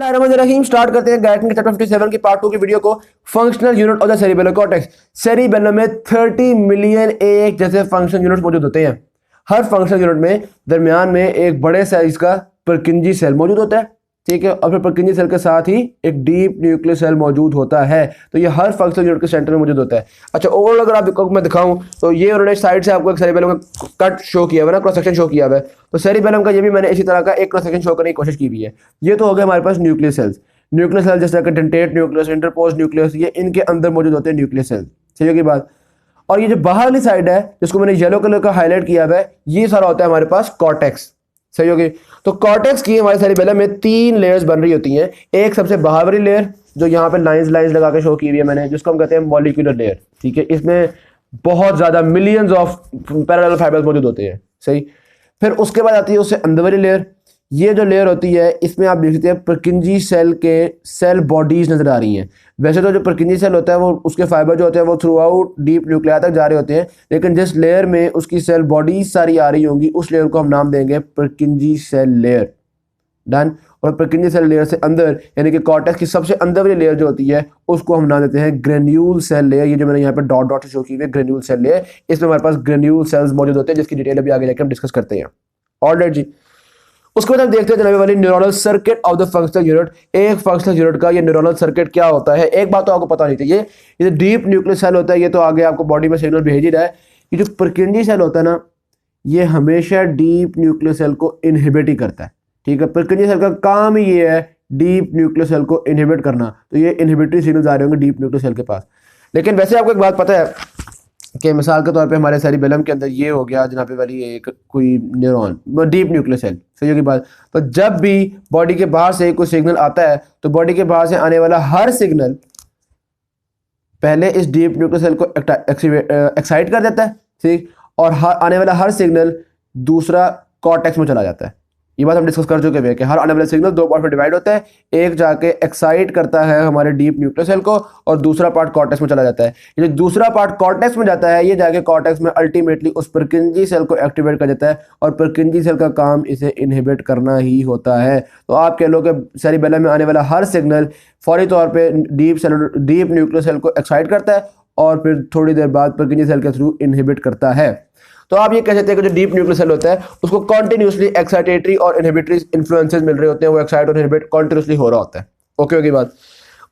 रहीम start करते हैं Gayatri chapter 57 की पार्ट 2 की वीडियो को। Functional unit of the cerebellum cortex. Cerebellum में 30 मिलियन एक जैसे फंक्शनल यूनिट मौजूद होते हैं। हर फंक्शनल यूनिट में दरमियान में एक बड़े साइज का परकिंजी सेल मौजूद होता है, ठीक है, और फिर परकिंजी सेल के साथ ही एक डीप न्यूक्लियर सेल मौजूद होता है। तो ये हर फंक्शनल यूनिट के सेंटर में मौजूद होता है। अच्छा, ओवरऑल अगर आपको मैं दिखाऊं तो ये उन्होंने साइड से आपको एक सेरिबेलम का कट शो किया हुआ है ना, क्रॉस सेक्शन शो किया हुआ है। तो सेरिबेलम का ये भी मैंने इसी तरह का एक क्रॉस सेक्शन शो करने की कोशिश की हुई है। ये तो हो गया हमारे पास न्यूक्लियर सेल्स। न्यूक्लियर सेल जैसे कि डेंटेट न्यूक्लियस, इंटरपोज न्यूक्लियस, ये इनके अंदर मौजूद होते हैं न्यूक्लियर सेल। सही होगी बात। और ये जो बाहर वाली साइड है जिसको मैंने येलो कलर का हाईलाइट किया हुआ है, ये सारा होता है हमारे पास कॉर्टेक्स। सही होगी। तो कॉर्टेक्स की हमारे सेरिबेलम में 3 लेयर्स बन रही होती हैं। एक सबसे बाहर वाली लेयर जो यहाँ पे लाइंस लगा के शो की हुई है मैंने, जिसको हम कहते हैं मॉलिक्यूलर लेयर, ठीक है। इसमें बहुत ज्यादा मिलियंस ऑफ पैरेलल फाइबर्स मौजूद होते हैं। सही। फिर उसके बाद आती है उससे अंदर वाली लेयर। ये जो लेयर होती है इसमें आप देख सकते हैं परकिंजी सेल के सेल बॉडीज नजर आ रही हैं। वैसे तो जो परकिंजी सेल होता है वो उसके फाइबर जो होते हैं वो थ्रू आउट डीप न्यूक्लियर तक जा रहे होते हैं, लेकिन जिस लेयर में उसकी सेल बॉडीज सारी आ रही होंगी उस लेयर को हम नाम देंगे परकिंजी सेल लेयर। डन। और परकिंजी सेल लेयर से अंदर यानी कि कॉर्टेक्स की सबसे अंदर वाली लेयर जो होती है उसको हम नाम देते हैं ग्रेन्यूल सेल लेयर। ये जो मैंने यहाँ पे डॉट डॉट से शो की हुई है ग्रेन्यूल सेल लेयर, इसमें हमारे पास ग्रेन्यूल सेल्स मौजूद होते हैं जिसकी डिटेल अभी आगे जाकर हम डिस्कस करते हैं। ऑलराइट जी। उसके बाद हम देखते हैं जनाबे वाली neuronal circuit of the functional unit. एक फंक्शनल यूनिट का ये न्यूरोनल सर्किट क्या होता है। एक बात तो आपको पता नहीं चाहिए, ये डीप न्यूक्लियर सेल होता है, ये तो आगे आपको बॉडी में सिग्नल भेज ही रहा है। ये जो परकिंजी सेल होता है ना, ये हमेशा डीप न्यूक्लियर सेल को इनहिबिट ही करता है, ठीक है। परकिंजी सेल का काम ही ये है डीप न्यूक्लियर सेल को इनहिबिट करना। तो ये इनहिबिटरी सिग्नल्स आ रहे होंगे डीप न्यूक्लियर सेल के पास। लेकिन वैसे आपको एक बात पता है कि मिसाल के तौर पे हमारे सेरिबेलम के अंदर ये हो गया जनाबे वाली एक कोई न्यूरॉन डीप न्यूक्लियर सेल। सही होगी बात। तो जब भी बॉडी के बाहर से कोई सिग्नल आता है तो बॉडी के बाहर से आने वाला हर सिग्नल पहले इस डीप न्यूक्लियर सेल को एक्साइट कर देता है, ठीक, और आने वाला हर सिग्नल दूसरा कॉर्टेक्स में चला जाता है। ये बात हम डिस्कस कर चुके हैं कि हर आने वाला सिग्नल 2 पार्ट में डिवाइड होता है। एक जाके एक्साइट करता है हमारे डीप न्यूक्लियर सेल को और दूसरा पार्ट कॉर्टेक्स में चला जाता है। ये जो दूसरा पार्ट कॉर्टेक्स में जाता है ये जाके कॉर्टेक्स में अल्टीमेटली उस परकिंजी सेल को एक्टिवेट कर देता है और परकिंजी सेल का काम इसे इनहिबिट करना ही होता है। तो आप कह लो कि सेरिबेलम में आने वाला हर सिग्नल फौरी तौर पर डीप न्यूक्लियर सेल को एक्साइट करता है और फिर थोड़ी देर बाद परकिंजी सेल के थ्रू इनहिबिट करता है। तो आप ये कह सकते हैं कि जो डीप न्यूक्लियर सेल होता है उसको कॉन्टिन्यूसली एक्साइटेटरी और इनहिबिटरी इन्फ्लुएंसेस मिल रहे होते हैं, वो एक्साइट और इनहिबिट कॉन्टिन्यूसली हो रहा होता है। ओके ओके बात।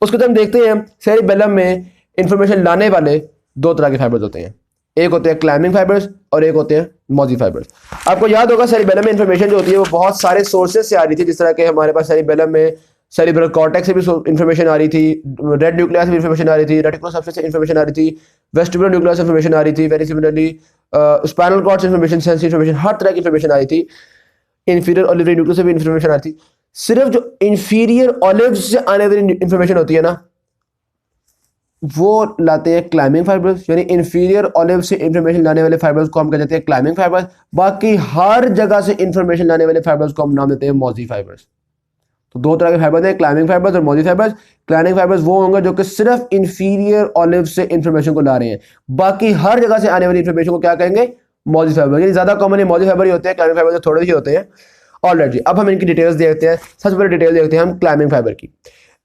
उसके बाद हम देखते हैं सेरिबेलम में इंफॉर्मेशन लाने वाले 2 तरह के फाइबर्स होते हैं। एक होते हैं क्लाइंबिंग फाइबर्स और एक होते हैं मॉजी फाइबर्स। आपको याद होगा सेरिबेलम में इंफॉर्मेशन जो होती है वो बहुत सारे सोर्सेज से आ रही थी, जिस तरह के हमारे पास सेरिबेलम में सेरिब्रल कॉर्टेक्स से भी इंफॉर्मेशन आ रही थी, रेड न्यूक्लियस से भी इंफॉर्मेशन आ रही थी, रेटिकुलर सबस्टेंस से इंफॉर्मेशन आ रही थी, वेस्टिबुलर न्यूक्लियस से इंफॉर्मेशन आ रही थी, वेरी सिमिलरली स्पाइनल कॉर्ड से इंफॉर्मेशन, सेंसरी इंफॉर्मेशन, हर तरह की इंफॉर्मेशन आ रही थी। इंफीरियर ऑलिवरी न्यूक्लियस से भी इंफॉर्मेशन आ रही थी। सिर्फ जो इंफीरियर ऑलिव से आने वाली इंफॉर्मेशन होती है ना, वो लाते हैं क्लाइंबिंग फाइबर्स, यानी इंफीरियर ऑलिव से इंफॉर्मेशन लाने वाले फाइबर्स को हम कहते हैं क्लाइंबिंग फाइबर्स। बाकी हर जगह से इंफॉर्मेशन लाने वाले फाइबर्स को हम नाम देते हैं मॉजी फाइबर्स। तो 2 तरह के फाइबर्स हैं, क्लाइंबिंग फाइबर्स और मॉजी फाइबर्स। क्लाइंबिंग फाइबर्स वो होंगे जो कि सिर्फ इंफीरियर ऑलिव से इंफॉर्मेशन को ला रहे हैं, बाकी हर जगह से आने वाली इंफॉर्मेशन को क्या कहेंगे, मॉजी फाइबर। यानी ज्यादा कॉमन मॉजी फाइबर ही होते हैं, क्लाइंबिंग फाइबर थोड़े ही होते हैं। ऑलराइट जी। अब हम इनकी डिटेल्स देखते हैं। सबसे पहले डिटेल देखते हैं हम क्लाइंबिंग फाइबर की।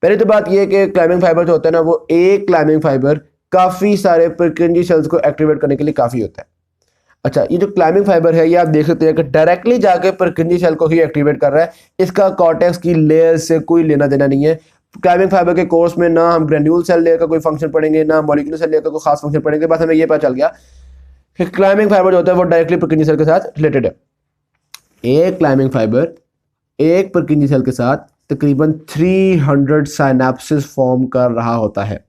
पहले तो बात यह है कि क्लाइंबिंग फाइबर जो होता है ना, वो एक क्लाइंबिंग फाइबर काफी सारे परकिंजी सेल्स को एक्टिवेट करने के लिए काफी होता है। अच्छा, ये जो क्लाइंबिंग फाइबर है ये आप देख सकते हैं कि डायरेक्टली जाके परकिंजी सेल को ही एक्टिवेट कर रहा है। इसका कॉर्टेक्स की लेयर से कोई लेना देना नहीं है। क्लाइंबिंग फाइबर के कोर्स में ना हम ग्रेन्यूल सेल लेयर का कोई फंक्शन पढ़ेंगे, ना मॉलिक्यूलर सेल लेयर का कोई खास फंक्शन पढ़ेंगे। बस हमें ये पता चल गया कि क्लाइंबिंग फाइबर जो होता है वो डायरेक्टली परकिंजी सेल के साथ रिलेटेड है। एक क्लाइंबिंग फाइबर एक परकिंजी सेल के साथ तकरीबन 300 साइनेप्सिस फॉर्म कर रहा होता है।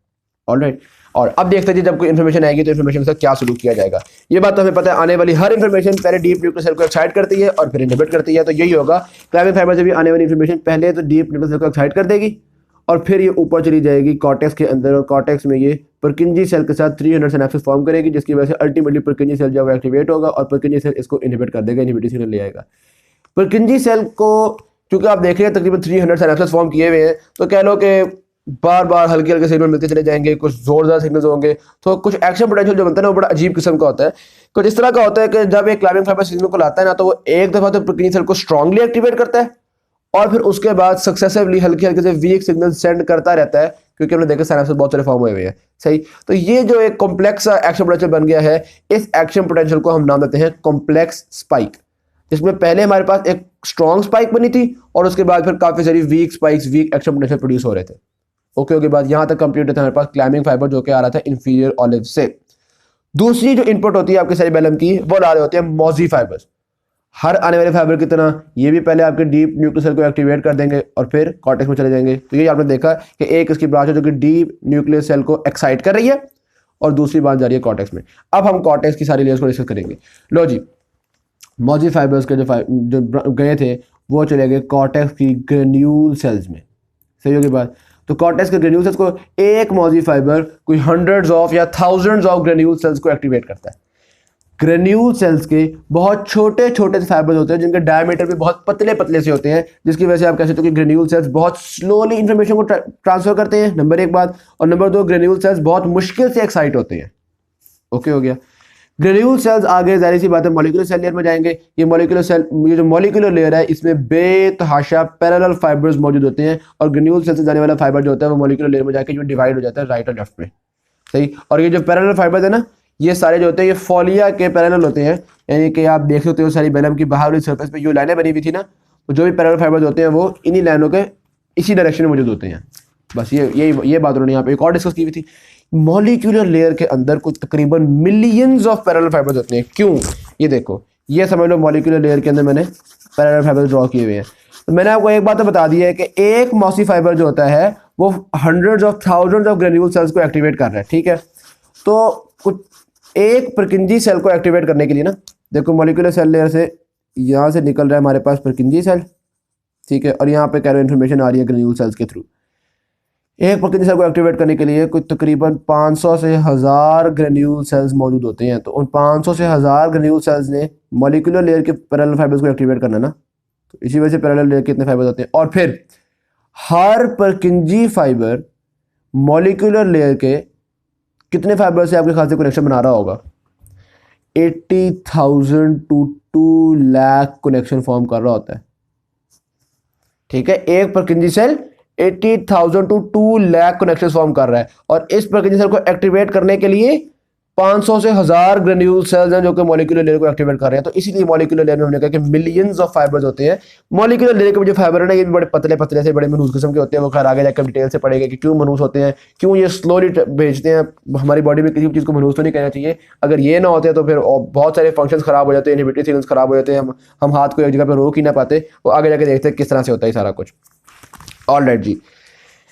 ऑलराइट। और अब देखते हैं जब कोई इन्फॉर्मेशन आएगी तो इन्फॉर्मेशन के साथ क्या सलूक किया जाएगा। ये बात तो हमें पता है, आने वाली हर इन्फॉर्मेशन पहले डीप न्यूक्लियर सेल को एक्साइट करती है और फिर इनहिबिट करती है। तो यही होगा क्लाइंबिंग फाइबर से भी आने वाली इन्फॉर्मेशन पहले तो डीप न्यूक्लियर सेल को एक्साइट कर देगी और फिर ये ऊपर चली जाएगी कॉर्टेक्स के अंदर, और कॉर्टेक्स में ये परकिंजी सेल के साथ 300 सिनेप्सिस फॉर्म करेगी, जिसकी वजह से अल्टीमेटली परकिंजी सेल जो है एक्टिवेट होगा और परकिंजी सेल इसको इनहिबिट कर देगा, इनहिबिटरी सिग्नल ले आएगा। परकिंजी सेल को क्योंकि आप देख रहे हैं तकरीबन 300 सिनेप्सिस फॉर्म किए हुए हैं, तो कह लो कि बार बार हल्के हल्के सिग्नल मिलते चले जाएंगे, कुछ जोरदार सिग्नल्स होंगे, तो कुछ एक्शन पोटेंशियल जो बनता है ना वो बड़ा अजीब किस्म का होता है। कुछ इस तरह का होता है कि जब एक क्लाइंबिंग फाइबर सिग्नल को लाता है ना, तो वो एक दफा तो परकिंजी सेल को स्ट्रांगली एक्टिवेट करता है और फिर उसके बाद सक्सेसिवली हल्के हल्के से वीक सिग्नल सेंड करता रहता है, क्योंकि हमने देखा सिनेप्सेस बहुत सारे फॉर्म हुए हुए हैं। सही, तो ये जो एक कॉम्प्लेक्स एक्शन पोटेंशियल बन गया है, इस एक्शन पोटेंशियल को हम नाम देते हैं कॉम्प्लेक्स स्पाइक, जिसमें पहले हमारे पास एक स्ट्रॉन्ग स्पाइक बनी थी और उसके बाद फिर काफी सारी weak spikes, weak action potential produce हो रहे थे। ओके, उसके बाद यहां तक कंप्लीट था हमारे पास क्लाइंबिंग फाइबर जो कि आ रहा था इंफीरियर ऑलिव से। दूसरी जो इनपुट होती है आपके सेरिबेलम की, वो ला रहे होते हैं मॉजी फाइबर्स। हर आने वाले फाइबर की तरह ये भी पहले आपके डीप न्यूक्लियर सेल को एक्टिवेट कर देंगे और फिर कॉर्टेक्स में चले जाएंगे। तो ये आपने देखा कि एक इसकी ब्रांच है जो कि डीप न्यूक्लियर सेल को एक्साइट कर रही है और दूसरी ब्रांच जा रही है कॉर्टेक्स में। अब हम कॉर्टेक्स की सारी लेयर्स को डिस्कस करेंगे। लो जी, मॉजी फाइबर्स के जो गए थे वो चले गए कॉर्टेक्स की ग्रेन्यूल सेल्स में। सही होगी बात। तो कॉर्टेक्स के ग्रेन्यूल सेल्स को एक मॉजी फाइबर कोई हंड्रेड्स ऑफ या थाउजेंड्स ऑफ ग्रेन्यूल सेल्स को एक्टिवेट करता है। ग्रेन्यूल सेल्स के बहुत छोटे छोटे से फाइबर्स होते हैं जिनके डायमीटर भी बहुत पतले पतले से होते हैं, जिसकी वजह से आप कह सकते हो कि ग्रेन्यूल सेल्स बहुत स्लोली इंफॉर्मेशन को ट्रांसफर करते हैं, नंबर एक बात। और नंबर दो, ग्रेन्यूल सेल्स बहुत मुश्किल से एक्साइट होते हैं। ओके हो गया। ग्रेन्यूल सेल्स आगे जाहिर सी बात है मॉलिक्यूलर सेल लेयर में जाएंगे। ये जो मॉलिक्यूलर लेयर है इसमें बेतहाशा पैरेलल फाइबर्स मौजूद होते हैं और ग्रेन्यूल सेल से जाने वाला फाइबर जो होता है वो मॉलिक्यूलर लेयर में जाके जो डिवाइड हो जाता है राइट और लेफ्ट में। सही, और ये जो पैरेलल फाइबर्स है ना, ये सारे जो होते हैं ये फोलिया के पैरेलल होते हैं, यानी कि आप देख सकते हो सेरिबेलम की बाहरी सरफेस पे जो लाइनें बनी हुई थी ना, तो जो भी पैरेलल फाइबर्स होते हैं वो इन्हीं लाइनों के इसी डायरेक्शन में मौजूद होते हैं। बस ये बात उन्होंने यहाँ पे एक और डिस्कस की हुई थी। मॉलिक्यूलर लेयर के अंदर कुछ तकरीबन मिलियंस ऑफ पैरेलल फाइबर्स होते हैं। क्यों? ये देखो, ये समझ लो मॉलिक्यूलर लेयर के अंदर मैंने पैरेलल फाइबर्स ड्रॉ किए हुए हैं। तो मैंने आपको एक बात तो बता दी है कि एक मॉसी फाइबर जो होता है वो hundreds of thousands of granule cells को एक्टिवेट कर रहा है। ठीक है, तो कुछ एक परकिंजी सेल को एक्टिवेट करने के लिए ना, देखो मॉलिक्यूलर सेल लेयर से यहाँ से निकल रहा है हमारे पास परकिंजी सेल, ठीक है, और यहाँ पे कैरो इन्फॉर्मेशन आ रही है ग्रेन्यूल सेल्स के थ्रू। एक परकिंजी सेल को एक्टिवेट करने के लिए कुछ तकरीबन 500 से 1000 ग्रेन्यूल सेल्स मौजूद होते हैं। तो उन 500 से 1000 ग्रेन्यूल सेल्स ने मॉलिक्यूलर लेयर के पैरेलल फाइबर्स को एक्टिवेट करना ना, तो इसी वजह से पैरेलल लेयर के इतने फाइबर्स होते हैं। और फिर हर परकिंजी फाइबर मॉलिक्यूलर लेयर के कितने फाइबर से आपके ख्याल से कनेक्शन बना रहा होगा? 80,000 टू 2 लाख कनेक्शन फॉर्म कर रहा होता है। ठीक है, एक Purkinje cell 80,000 to 2 lakh connection form कर रहा है और इस परकिंजी सेल को एक्टिवेट करने के लिए 500 से 1000 ग्रेन्यूल सेल्स हैं जो कि मॉलिक्यूलर लेयर को एक्टिवेट कर रहे हैं। तो इसीलिए मॉलिक्यूलर लेयर में हमने कहा कि मिलियंस ऑफ फाइबर्स होते हैं। मॉलिक्यूलर लेयर के जो फाइबर है ना, ये भी बड़े पतले पतले से बड़े मनूस किस्म के होते हैं। वो खैर आगे जाकर डिटेल से पढ़ेंगे कि क्यों मनूस होते हैं, क्यों ये स्लोली भेजते हैं। हमारी बॉडी में किसी चीज़ को मनूस तो नहीं कहना चाहिए। अगर ये ना होते तो फिर बहुत सारे फंक्शंस खराब हो जाते हैं, इनहिबिटरी सिग्नल्स खराब हो जाते हैं, हम हाथ को एक जगह पर रोक ही ना पाते। वो आगे जाके देखते हैं किस तरह से होता है सारा कुछ। ऑलराइट जी,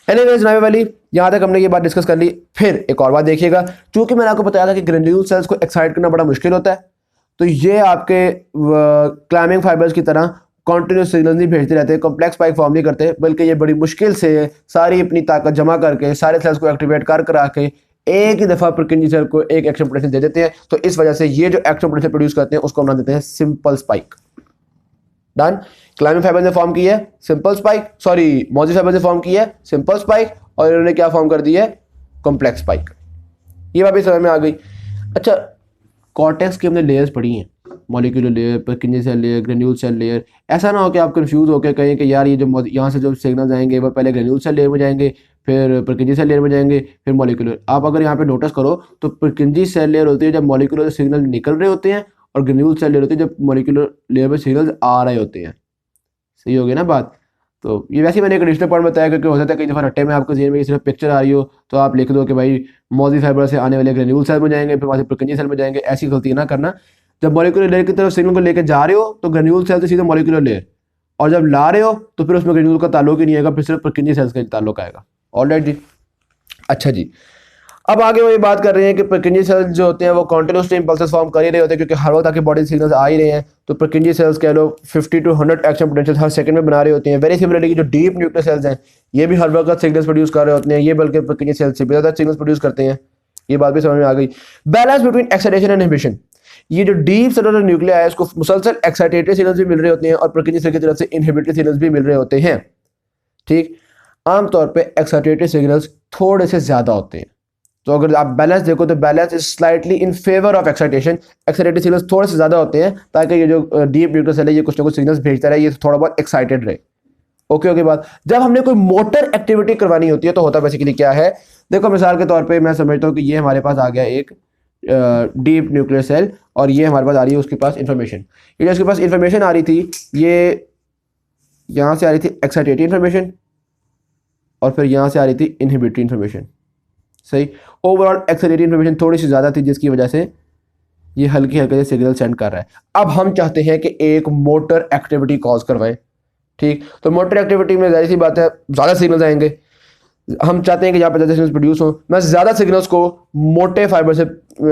एनीवेज नावे वाली, यहाँ तक हमने ये बात डिस्कस कर ली। फिर एक और बात देखिएगा, क्योंकि मैंने आपको बताया था कि ग्रेन्यूल सेल्स को एक्साइट करना बड़ा मुश्किल होता है, तो ये आपके क्लाइंबिंग फाइबर्स की तरह कॉन्टिन्यूस सिग्नल नहीं भेजते रहते, कॉम्प्लेक्स स्पाइक फॉर्म नहीं करते, बल्कि ये बड़ी मुश्किल से सारी अपनी ताकत जमा करके सारे सेल्स को एक्टिवेट कर करा के एक ही दफ़ा परकिंजी सेल को एक एक्शन पोटेंशियल दे देते हैं। तो इस वजह से ये जो एक्शन पोटेंशियल प्रोड्यूस करते हैं उसको हम नाम देते हैं simple spike. Done. Climbing fibre ने फॉर्म की है सिंपल स्पाइक, सॉरी मॉजी फाइबर ने फॉर्म की है सिंपल स्पाइक, और इन्होंने क्या फॉर्म कर दी है? Complex spike. ये बात भी समझ में आ गई। अच्छा, कॉर्टेक्स की हमने लेयर्स पढ़ी हैं, molecular layer, Purkinje cell layer, granule cell layer. ऐसा ना हो कि आप कंफ्यूज होकर कहें कि यार ये जो यहाँ से जो सिग्नल्स आएंगे वो पहले ग्रेन्यूल सेल लेयर में जाएंगे, फिर परकिंजी सेल लेयर में जाएंगे, फिर मॉलिक्यूलर। आप अगर यहाँ पे नोटिस करो तो परकिंजी सेल लेयर होती है जब मॉलिक्यूलर सिग्नल निकल रहे होते हैं, और ग्रेन्यूल सेल लेयर होती है जब मॉलिक्यूलर लेयर में सिग्नल्स आ रहे होते हैं। सही हो गई ना बात? तो ये वैसे मैंने एक एडिशनल पॉइंट बताया, क्योंकि हो सकता है कई दफ़ा रट्टे में आपको जेन में सिर्फ पिक्चर आ रही हो तो आप लिख दो कि भाई मॉजी फाइबर से आने वाले ग्रेन्यूल सेल में जाएंगे, फिर वहाँ से परकिंजी सेल में जाएंगे। ऐसी गलती ना करना। जब मॉलिक्यूलर लेयर की तरफ सिग्नल को लेकर जा रहे हो तो ग्रेन्यूल सेल से सीधे मॉलिक्यूलर लेयर, और जब ला रहे हो तो फिर उसमें ग्रेन्यूल का ताल्लुक ही नहीं आएगा, फिर सिर्फ परकिंजी सेल्स का ताल्लुक आएगा। ऑलराइट जी। अच्छा जी, अब आगे वो ये बात कर रहे हैं कि परकिंजी सेल्स जो होते हैं वो कॉन्टिन्यूसली इंपल्सेस फॉर्म कर ही रहे होते हैं, क्योंकि हर वक्त आके बॉडी सिग्नल्स आ ही रहे हैं। तो परकिंजी सेल्स कह लो 50 to 100 action potential her second में बना रहे होते हैं। वेरी सिमिलरली जो डीप न्यूक्लियर सेल्स हैं ये भी हर वक्त सिग्नल्स प्रोड्यूस कर रहे होते हैं, ये बल्कि परकिंजी सेल्स से ज़्यादा सिग्नल्स प्रोड्यूस करते हैं। ये बात भी समझ में आ गई। Balance between excitation and inhibition, ये जो डीप सेलुलर न्यूक्लिया है इसको मुसलसल एक्साइटेटरी सिग्नल्स भी मिल रहे होते हैं और परकिंजी सेल की तरफ से इनहिबिटरी सिग्नल्स भी मिल रहे होते हैं। ठीक, आमतौर पर एक्साइटेटरी सिग्नल्स थोड़े से ज़्यादा होते हैं। तो अगर आप बैलेंस देखो तो balance is slightly in favour of excitation. Excitatory signals थोड़े से ज़्यादा होते हैं ताकि ये जो डीप न्यूक्लियर सेल है ये कुछ ना कुछ सिग्नल्स भेजता रहे, ये थोड़ा बहुत एक्साइटेड रहे। ओके ओके बात। जब हमने कोई मोटर एक्टिविटी करवानी होती है तो होता बेसिकली क्या है, देखो मिसाल के तौर पे मैं समझता हूँ कि ये हमारे पास आ गया एक डीप न्यूक्लियर सेल और ये हमारे पास आ रही है उसके पास इंफॉर्मेशन। ये जो उसके पास इंफॉर्मेशन आ रही थी ये यहाँ से आ रही थी एक्साइटेटरी इंफॉर्मेशन और फिर यहाँ से आ रही थी इनहिबिटरी इंफॉर्मेशन। सही, ओवरऑल एक्साइटेटरी इंफॉर्मेशन थोड़ी सी ज़्यादा थी जिसकी वजह से ये हल्की हल्के से सिग्नल सेंड कर रहा है। अब हम चाहते हैं कि एक मोटर एक्टिविटी कॉज करवाएं, ठीक। तो मोटर एक्टिविटी में जाहिर सी बात है ज़्यादा सिग्नल्स आएंगे। हम चाहते हैं कि यहाँ पर ज़्यादा सिग्नल्स प्रोड्यूस हो, मैं ज़्यादा सिग्नल्स को मोटे फाइबर से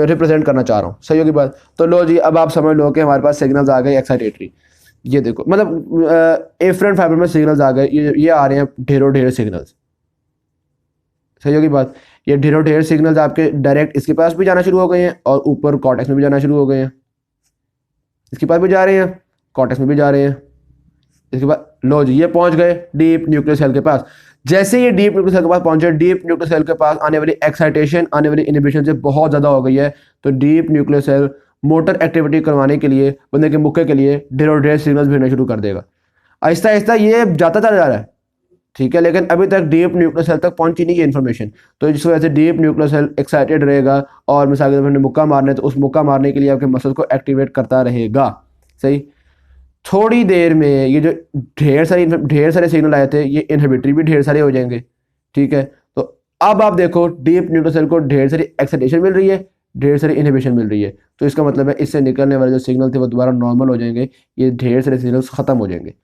रिप्रेजेंट करना चाह रहा हूँ। सही होगी बात। तो लो जी, अब आप समझ लो कि हमारे पास सिग्नल्स आ गए एक्साइटेटरी। ये देखो मतलब एफरेंट फाइबर में सिग्नल्स आ गए, ये आ रहे हैं ढेरों ढेर सिग्नल्स। सही होगी बात। ये ढेरों ढेर सिग्नल्स आपके डायरेक्ट इसके पास भी जाना शुरू हो गए हैं और ऊपर कॉर्टेक्स में भी जाना शुरू हो गए हैं। इसके पास भी जा रहे हैं, कॉर्टेक्स में भी जा रहे हैं। इसके बाद लो जी, ये पहुंच गए डीप न्यूक्लियर सेल के पास। जैसे ये डीप न्यूक्लियर सेल के पास पहुंचे, डीप न्यूक्लियर सेल के पास आने वाली एक्साइटेशन, आने वाली इनहिबिशन से बहुत ज़्यादा हो गई है। तो deep nuclear cell motor activity करवाने के लिए, बंदे के मुक्के के लिए ढेरों ढेर सिग्नल्स भेजना शुरू कर देगा। आहिस्ता आहिस्ता ये जाता चला जा रहा है, ठीक है, लेकिन अभी तक डीप न्यूक्लियर सेल तक पहुंची नहीं है इन्फॉर्मेशन। तो जिस वजह से डीप न्यूक्लियर सेल एक्साइटेड रहेगा और मिसाल के तौर पर मुक्का मारने, तो उस मुक्का मारने के लिए आपके मसल को एक्टिवेट करता रहेगा। सही, थोड़ी देर में ये जो ढेर सारे सिग्नल आए थे ये इनहिबिटरी भी ढेर सारे हो जाएंगे, ठीक है। तो अब आप देखो डीप न्यूक्लियर सेल को ढेर सारी एक्साइटेशन मिल रही है, ढेर सारी इनहिबिशन मिल रही है। तो इसका मतलब है इससे निकलने वाले जो सिग्नल थे वो दोबारा नॉर्मल हो जाएंगे, ये ढेर सारे सिग्नल्स खत्म हो जाएंगे।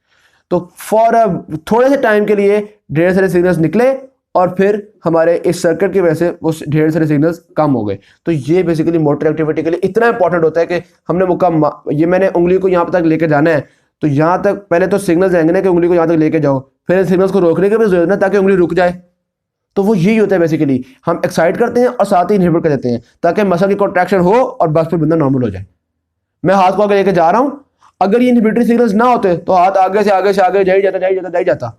तो फॉर थोड़े से टाइम के लिए ढेर सारे सिग्नल्स निकले और फिर हमारे इस सर्किट की वजह से वो ढेर सारे सिग्नल्स कम हो गए। तो ये बेसिकली मोटर एक्टिविटी के लिए इतना इंपॉर्टेंट होता है कि हमने मुक्का ये मैंने उंगली को यहाँ तक लेके जाना है, तो यहाँ तक पहले तो सिग्नल्स आएंगे ना कि उंगली को यहाँ तक लेके जाओ, फिर सिग्नल्स को रोकने की भी जरूरत है ताकि उंगली रुक जाए। तो वो यही होता है बेसिकली, हम एक्साइट करते हैं और साथ ही इनहिबिट कर देते हैं ताकि मसल की कॉन्ट्रैक्शन हो और बस फिर बंदा नॉर्मल हो जाए। मैं हाथ को आगे लेके जा रहा हूँ, अगर ये इनहिबिटरी सिग्नल्स ना होते तो हाथ आगे से आगे जा ही जाता।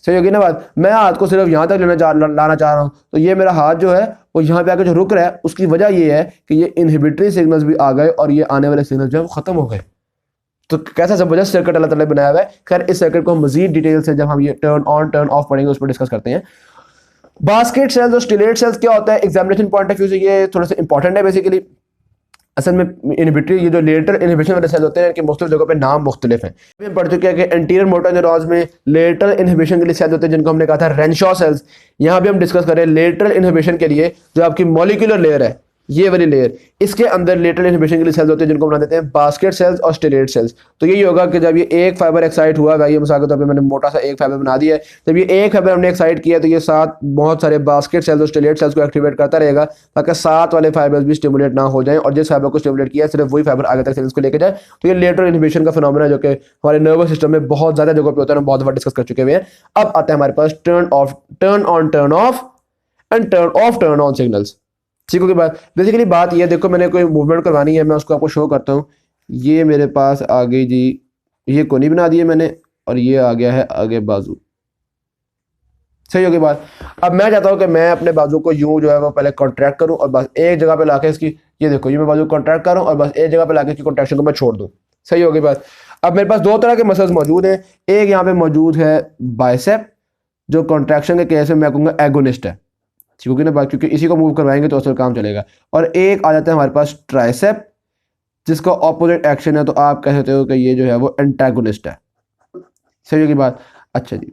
सही होगी ना बात। मैं हाथ को सिर्फ यहाँ तक लाना चाह रहा हूँ, तो ये मेरा हाथ जो है वो यहाँ पे आके जो रुक रहा है उसकी वजह ये है कि ये इनहिबिटरी सिग्नल्स भी आ गए और ये आने वाले सिग्नल्स जो है वो खत्म हो गए। तो कैसा जबरदस्त सर्किट अल्लाह ताला ने बनाया हुआ है। खैर इस सर्किट को हम मजीद डिटेल से जब हम ये टर्न ऑन टर्न ऑफ पढ़ेंगे उस पर डिस्कस करते हैं। बास्केट सेल्स और स्टिलेट सेल्स क्या होता है एग्जामिनेशन पॉइंट ऑफ व्यू से, ये थोड़ा सा इंपॉर्टेंट है बेसिकली। असल में इनहिबिटरी ये जो लेटरल इनहिबिशन वाले सेल होते हैं इनके मुख्तलिफ जगहों पे नाम मुख्तलिफ हैं। हम पढ़ चुके हैं कि एंटीरियर मोटर न्यूरॉन्स में लेटरल इनहिबिशन के लिए सेल होते हैं जिनको हमने कहा था रेनशॉ सेल्स। यहाँ भी हम डिस्कस करें लेटरल इनहिबिशन के लिए जो आपकी मॉलिक्यूलर लेयर है, ये वाली लेयर, इसके अंदर लेटरल इनहिबिशन के लिए सेल्स होते हैं जिनको बना देते हैं बास्केट सेल्स और स्टिलेट सेल्स। तो यही होगा कि जब ये एक फाइबर एक्साइट हुआ है, ये मिसाल के तौर पे मैंने मोटा सा एक फाइबर बना दिया है, जब ये एक फाइबर हमने एक्साइट किया तो ये साथ बहुत सारे बास्केट सेल्स और स्टिलेट सेल्स को एक्टिवेट करता रहेगा ताकि साथ वाले फाइबर्स भी स्टिमुलेट ना हो जाएं और जिस फाइबर को स्टिमुलेट किया सिर्फ वही फाइबर आगे तक सेल्स को लेकर जाए। तो ये लेटरल इनहिबिशन का फिनोमेना जो कि हमारे नर्वस सिस्टम में बहुत ज्यादा जगह पे होता है, हम बहुत बार डिस्कस कर चुके हुए हैं। अब आता है हमारे पास turn on turn off and turn on signals. ठीक होगी बात। बेसिकली बात ये, देखो मैंने कोई मूवमेंट करवानी है, मैं उसको आपको शो करता हूँ। ये मेरे पास आ गई जी, ये कोनी बना दी है मैंने और ये आ गया है आगे बाजू। सही होगी बात। अब मैं चाहता हूँ कि मैं अपने बाजू को यूं जो है वो पहले कॉन्ट्रैक्ट करूँ और बस एक जगह पे लाके इसकी, ये देखो ये मैं बाजू कॉन्ट्रैक्ट करूँ और बस एक जगह पे लाके इसकी कॉन्ट्रैक्शन को मैं छोड़ दूँ। सही होगी बात। अब मेरे पास दो तरह के मसल्स मौजूद हैं। एक यहाँ पे मौजूद है बाइसेप जो कॉन्ट्रैक्शन के केस में मैं कहूँगा एगोनिस्ट है, ठीक होगी ना बात, क्योंकि इसी को मूव करवाएंगे तो असल काम चलेगा। और एक आ जाता है हमारे पास ट्राइसेप जिसका ऑपोजिट एक्शन है, तो आप कह सकते हो कि ये जो है वो एंटागोनिस्ट है। सही होगी बात। अच्छा जी,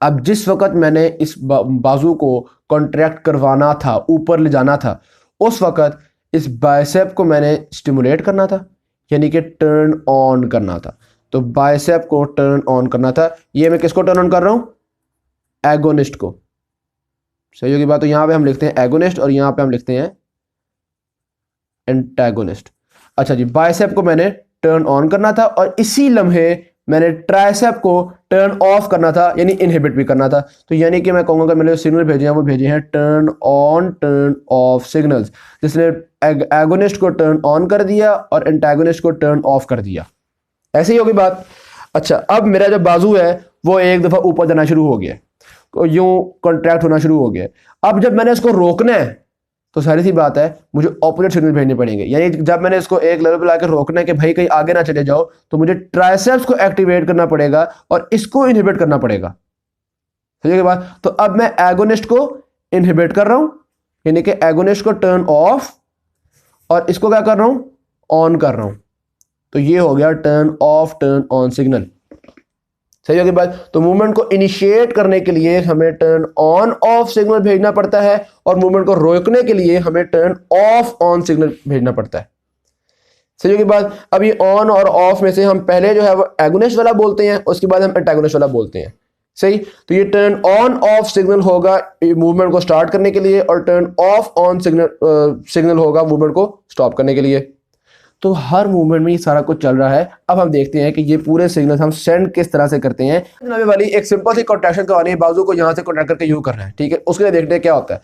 अब जिस वक्त मैंने इस बाजू को कॉन्ट्रैक्ट करवाना था, ऊपर ले जाना था, उस वक्त इस बाइसेप को मैंने स्टिमुलेट करना था, यानी कि टर्न ऑन करना था। तो बाइसेप को टर्न ऑन करना था। ये मैं किसको टर्न ऑन कर रहा हूँ? एगोनिस्ट को। सही होगी बात। तो यहाँ पे हम लिखते हैं एगोनिस्ट और यहाँ पे हम लिखते हैं एंटागोनिस्ट। अच्छा जी, बाइसेप को मैंने टर्न ऑन करना था और इसी लम्हे मैंने ट्राइसेप को टर्न ऑफ करना था, यानी इनहिबिट भी करना था। तो यानी कि मैं कहूँगा अगर मैंने जो सिग्नल भेजे हैं वो भेजे हैं turn on turn of signals, जिसने एगोनिस्ट को टर्न ऑन कर दिया और एंटागोनिस्ट को टर्न ऑफ कर दिया। ऐसे ही होगी बात। अच्छा, अब मेरा जो बाजू है वो एक दफ़ा ऊपर जाना शुरू हो गया, यूं कॉन्ट्रैक्ट होना शुरू हो गया। अब जब मैंने इसको रोकना है तो सारी सी बात है मुझे ऑपोजिट सिग्नल भेजने पड़ेंगे। यानी जब मैंने इसको एक लेवल पे लाकर रोकना है कि भाई कहीं आगे ना चले जाओ, तो मुझे ट्राइसेप्स को एक्टिवेट करना पड़ेगा और इसको इनहिबिट करना पड़ेगा। समझे के बाद? तो अब मैं एगोनिस्ट को इनहिबिट कर रहा हूं, यानी कि एगोनिस्ट को टर्न ऑफ और इसको क्या कर रहा हूं, ऑन कर रहा हूं। तो ये हो गया turn off turn on signal. सही होगी बात? तो मूवमेंट को इनिशिएट करने के लिए हमें टर्न ऑन ऑफ सिग्नल भेजना पड़ता है और मूवमेंट को रोकने के लिए हमें टर्न ऑफ ऑन सिग्नल भेजना पड़ता है। सही होगी बात? अब ये ऑन और ऑफ में से हम पहले जो है वो एगोनिस्ट वाला बोलते हैं, उसके बाद हम एंटागोनिस्ट वाला बोलते हैं। सही? तो ये टर्न ऑन ऑफ सिग्नल होगा मूवमेंट को स्टार्ट करने के लिए और टर्न ऑफ ऑन सिग्नल होगा मूवमेंट को स्टॉप करने के लिए। तो हर मूवमेंट में ये सारा कुछ चल रहा है। अब हम देखते हैं कि ये पूरे सिग्नल्स हम सेंड किस तरह से करते हैं। जनाबे वाली एक सिंपल सी कॉन्ट्रैक्शन करवानी है, बाजू को यहाँ से कॉन्ट्रैक्ट करके यूं करना है, ठीक है? उसके लिए देखते हैं क्या होता है।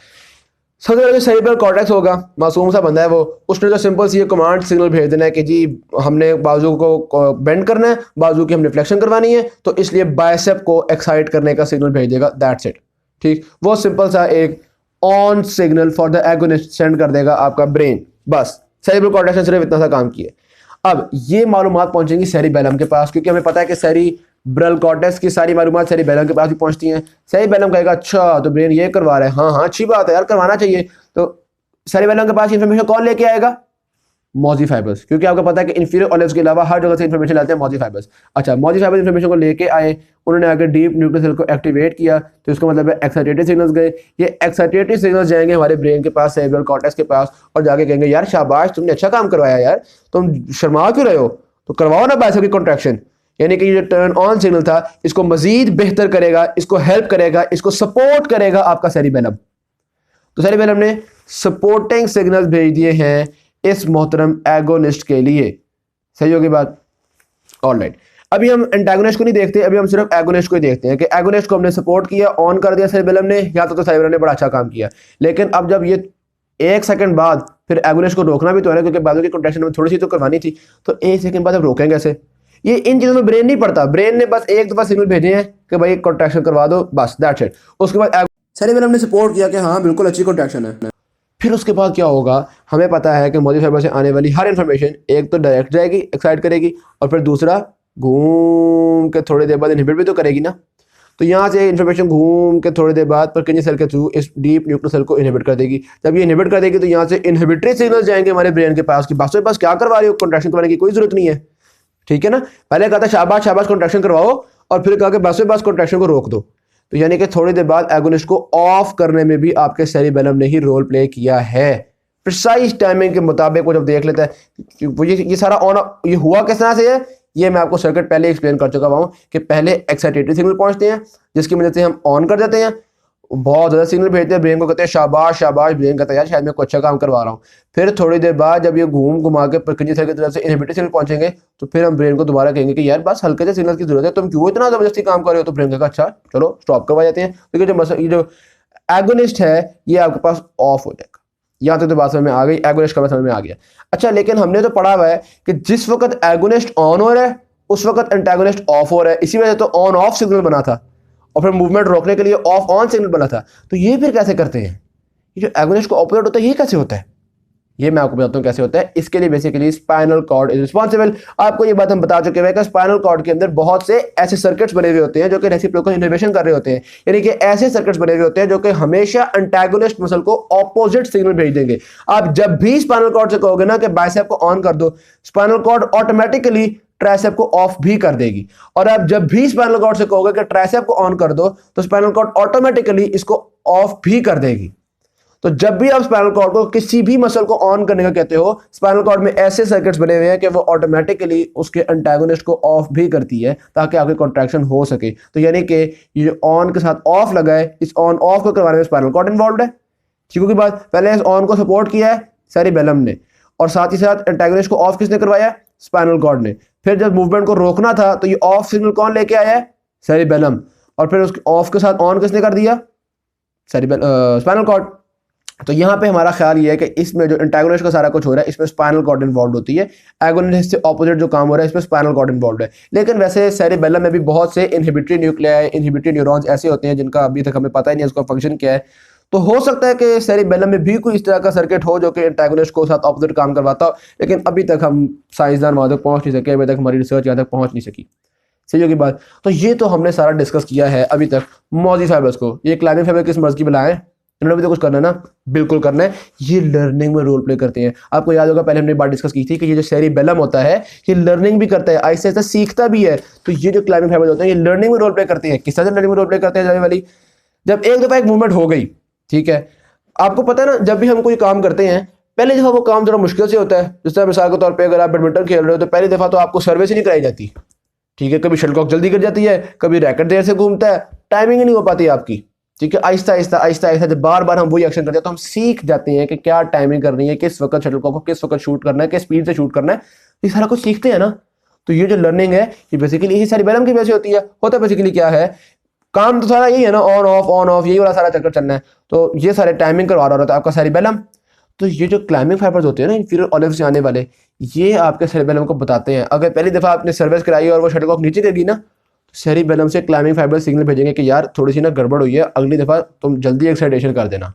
सबसे पहले सेरिब्रल कॉर्टेक्स होगा, मासूम सा बंदा है वो, उसने जो सिंपल सी ये कमांड सिग्नल भेज देना है कि जी हमने बाजू को बेंड करना है, बाजू की हमने फ्लेक्शन करवानी है, तो इसलिए बाइसेप को एक्साइट करने का सिग्नल भेज देगा। दैट्स इट, ठीक? वो सिंपल सा एक on signal for the agonist send कर देगा आपका ब्रेन। बस सेरिब्रल कॉर्टेक्स ने सिर्फ इतना सा काम किया। अब ये मालूमात पहुंचेंगी सेरिबेलम के पास, क्योंकि हमें पता है कि सेरिब्रल कॉर्टेक्स की सारी मालूमात सेरिबेलम के पास भी पहुंचती हैं। सेरिबेलम कहेगा अच्छा तो ब्रेन ये करवा रहा है, हाँ हाँ अच्छी बात है यार, करवाना चाहिए। तो सेरिबेलम के पास इंफॉर्मेशन कौन लेके आएगा? मॉजी फाइबर्स, क्योंकि आपको पता है कि इंफीरियर ऑलिव्स के अलावा हर जगह से इंफॉर्मेशन लाते हैं मॉजी फाइबर्स। अच्छा, मॉजी फाइबर्स इंफॉर्मेशन को लेके आए, उन्होंने आगे डीप न्यूक्लियर सेल को एक्टिवेट किया, तो इसका मतलब है एक्साइटेटरी सिग्नल्स गए। ये एक्साइटेटरी सिग्नल्स जाएंगे हमारे ब्रेन के पास, सेरिब्रल कॉर्टेक्स के पास, और जाके कहेंगे यार शाबाश तुमने अच्छा काम करवाया यार, तुम शर्मा क्यों रहे हो, तो करवाओ ना बाइसेप की कॉन्ट्रैक्शन। यानी कि ये टर्न ऑन सिग्नल था, इसको मजीद बेहतर करेगा, इसको हेल्प करेगा, इसको सपोर्ट करेगा आपका सेरिबेलम। तो सेरिबेलम ने सपोर्टिंग सिग्नल्स भेज दिए हैं इस मोहतरम एगोनिस्ट के लिए। सही होगी बात? ऑलराइट, अभी हम एंटागोनिस्ट को नहीं देखते, अभी हम सिर्फ एगोनिस्ट को ही देखते हैं कि एगोनिस्ट को हमने सपोर्ट किया, ऑन कर दिया सेरिबेलम ने, या तो सेरिबेलम ने बड़ा अच्छा काम किया। लेकिन अब जब ये 1 सेकंड बाद फिर एगोनिस्ट को रोकना भी तो है, क्योंकि बाजू की कॉन्ट्रैक्शन में थोड़ी सी तो करवानी थी, तो 1 सेकंड बाद अब रोकेंगे कैसे? ये इन चीज़ों में ब्रेन नहीं पड़ता, ब्रेन ने बस एक दफ़ा सिग्नल भेजे हैं कि भाई कॉन्ट्रैक्शन करवा दो, बस दैट्स इट। उसके बाद सेरिबेलम ने सपोर्ट किया कि हाँ बिल्कुल अच्छी कॉन्ट्रैक्शन है। फिर उसके बाद क्या होगा, हमें पता है कि मॉजी फाइबर से आने वाली हर इन्फॉर्मेशन एक तो डायरेक्ट जाएगी, एक्साइट करेगी, और फिर दूसरा घूम के थोड़ी देर बाद इनहिबिट भी तो करेगी ना। तो यहाँ से इन्फॉर्मेशन घूम के थोड़ी देर बाद परकिंजी सेल के थ्रू इस डीप न्यूक्लियर सेल को इनहिबिट कर देगी। जब ये इनहिबिट कर देगी तो यहाँ से इनहिबिटरी सिग्नल्स जाएंगे हमारे ब्रेन के पास कि बस क्या करवा रही हो, कॉन्ट्रैक्शन करवाने की कोई जरूरत नहीं है, ठीक है ना? पहले कहा था शाबाश शाबाश कॉन्ट्रैक्शन करवाओ, और फिर कहा कि बस कॉन्ट्रैक्शन को रोक दो। तो यानी कि थोड़ी देर बाद एगोनिस्ट को ऑफ करने में भी आपके सेरिबेलम ने ही रोल प्ले किया है। प्रिसाइज टाइमिंग के मुताबिक वो जब देख लेता है वो ये सारा ऑन, ये हुआ किस तरह से है, ये मैं आपको सर्किट पहले एक्सप्लेन कर चुका हूँ कि पहले एक्साइटेटरी सिग्नल पहुंचते हैं जिसकी वजह से हम ऑन कर देते हैं, बहुत ज़्यादा सिग्नल भेजते हैं, ब्रेन को कहते हैं शाबाश शाबाश, ब्रेन कहता है यार शायद मैं कोई अच्छा काम करवा रहा हूँ। फिर थोड़ी देर बाद जब ये घुमा के परकिंजी सेल की तरफ से इनहिबिटरी सिग्नल पहुंचेंगे, तो फिर हम ब्रेन को दोबारा कहेंगे कि यार बस हल्के से सिग्नल की जरूरत है, तुम क्यों इतना ज़बरदस्ती काम कर रहे हो? तो ब्रेन कहेगा अच्छा चलो स्टॉप करवा जाते हैं। लेकिन ये जो एगोनिस्ट है ये आपके पास ऑफ हो जाएगा। यहाँ तक तो बात समझ में आ गई, एगोनिस्ट का बात समझ में आ गया। अच्छा, लेकिन हमने तो पढ़ा हुआ है कि जिस वक्त एगोनिस्ट ऑन हो रहा है उस वक्त एंटागोनिस्ट ऑफ हो रहा है, इसी वजह से तो ऑन ऑफ सिग्नल बना था और फिर मूवमेंट रोकने के लिए ऑफ ऑन सिग्नल बना था। तो ये फिर कैसे करते हैं? ये जो एगोनिस्ट को ऑपोजिट होता है ये कैसे होता है? ये मैं आपको बताता हूँ कैसे होता है। इसके लिए basically spinal cord is responsible. आपको ये बात हम बता चुके हैं कि स्पाइनल कॉर्ड के अंदर बहुत से ऐसे सर्किट्स बने हुए होते हैं जो कि रेसिप्रोकल इनहिबिशन कर रहे होते हैं, यानी कि ऐसे सर्किट्स बने हुए होते हैं जो कि हमेशा एंटागोनिस्ट मसल को ऑपोजिट सिग्नल भेज देंगे। आप जब भी स्पाइनल कॉर्ड से कहोगे ना कि बाइसेप को ऑन कर दो, स्पाइनल कॉर्ड ऑटोमेटिकली ट्राइसेप को ऑफ भी कर देगी, और आप जब भी स्पाइनल कॉर्ड से कहोगे कि ट्राइसेप को ऑन कर दो तो स्पाइनल कॉर्ड ऑटोमेटिकली इसको ऑफ भी कर देगी। तो जब भी आप स्पाइनल कॉर्ड को किसी भी मसल को ऑन करने का कहते हो, स्पाइनल कॉर्ड में ऐसे सर्किट्स बने हुए हैं कि वो ऑटोमेटिकली उसके एंटागोनिस्ट को ऑफ भी करती है ताकि आपकी कॉन्ट्रैक्शन हो सके। तो यानी कि ये जो ऑन के साथ ऑफ लगा है, इस ऑन ऑफ को करवाने में स्पाइनल कॉर्ड इन्वॉल्व है। ठीक है बात? पहले इस ऑन को सपोर्ट किया है सेरिबेलम ने, और साथ ही साथ एंटागोनिस्ट को ऑफ किसने करवाया? स्पाइनल कॉर्ड ने। फिर जब मूवमेंट को रोकना था तो ये ऑफ सिग्नल कौन लेके आया है? सेरिबेलम। और फिर उसके ऑफ के साथ ऑन किसने कर दिया? Spinal cord. तो यहाँ पे हमारा ख्याल ये है कि इसमें जो एंटागोनिस्ट का सारा कुछ हो रहा है इसमें स्पाइनल कॉर्ड इन्वॉल्व होती है, एगोनिस्ट से ऑपोजिट जो काम हो रहा है इसमें स्पाइनल कॉर्ड इन्वॉल्व है। लेकिन वैसे सेरिबेलम में भी बहुत से इनहिबिटरी न्यूक्लियाई, इनहिबिटरी न्यूरॉन्स ऐसे होते हैं जिनका अभी तक हमें पता ही नहीं है उसका फंक्शन क्या है। तो हो सकता है कि सेरिबेलम में भी कोई इस तरह का सर्किट हो जो कि एंटागोनिस्ट को साथ ऑपोजिट काम करवाता हो, लेकिन अभी तक हम साइंसदान वहां तक पहुंच नहीं सके, अभी तक हमारी रिसर्च यहाँ तक पहुंच नहीं सकी। सही होगी बात। तो ये तो हमने सारा डिस्कस किया है अभी तक मौजी फाइबर्स को। ये क्लाइमिंग फाइबर किस मर्ज की बुलाएं, इन्होंने भी तो कुछ करना है ना, बिल्कुल करना है। ये लर्निंग में रोल प्ले करते हैं। आपको याद होगा पहले हमने बात डिस्कस की थी कि ये जो सेरिबेलम होता है ये लर्निंग भी करता है, आहिस्ता आहिस्ता सीखता भी है। तो ये जो क्लाइमिंग फाइबर्स होते हैं ये लर्निंग में रोल प्ले करते हैं। किस तरह से लर्निंग में रोल प्ले करते हैं? जाने वाली जब एक दफा एक मूवमेंट हो गई, ठीक है, आपको पता है ना, जब भी हम कोई काम करते हैं पहले दफा वो काम थोड़ा मुश्किल से होता है। जिस तरह मिसाल के तौर पर अगर आप बैडमिंटन खेल रहे हो तो पहली दफा तो आपको सर्विस ही नहीं कराई जाती, ठीक है, कभी शटलकॉक जल्दी गिर जाती है, कभी रैकेट देर से घूमता है, टाइमिंग ही नहीं हो पाती आपकी, ठीक है। आहिस्ता आहिस्ता आहिस्ता आहिस्ता जब बार बार हम वही एक्शन करते हैं तो हम सीख जाते हैं कि क्या टाइमिंग करनी है, किस वक्त शटलकॉक को किस वक्त शूट करना है, किस स्पीड से शूट करना है, ये सारा कुछ सीखते हैं ना। तो ये जो लर्निंग है ये बेसिकली यही सेरिबेलम की वजह से होती है। होता बेसिकली क्या है, काम तो सारा यही है ना, ऑन ऑफ यही वाला सारा चक्कर चलना है। तो ये सारे टाइमिंग करवा रहा होता है आपका सेरिबेलम। तो ये जो क्लाइमिंग फाइबर्स होते हैं ना इंफीरियर ऑलिव से आने वाले, ये आपके सेरिबेलम को बताते हैं। अगर पहली दफा आपने सर्विस कराई और वो शटलकॉक नीचे गिर गई ना, तो सेरिबेलम से क्लाइमिंग फाइबर सिग्नल भेजेंगे कि यार थोड़ी सी ना गड़बड़ हुई है, अगली दफा तुम जल्दी एक्साइटेशन कर देना।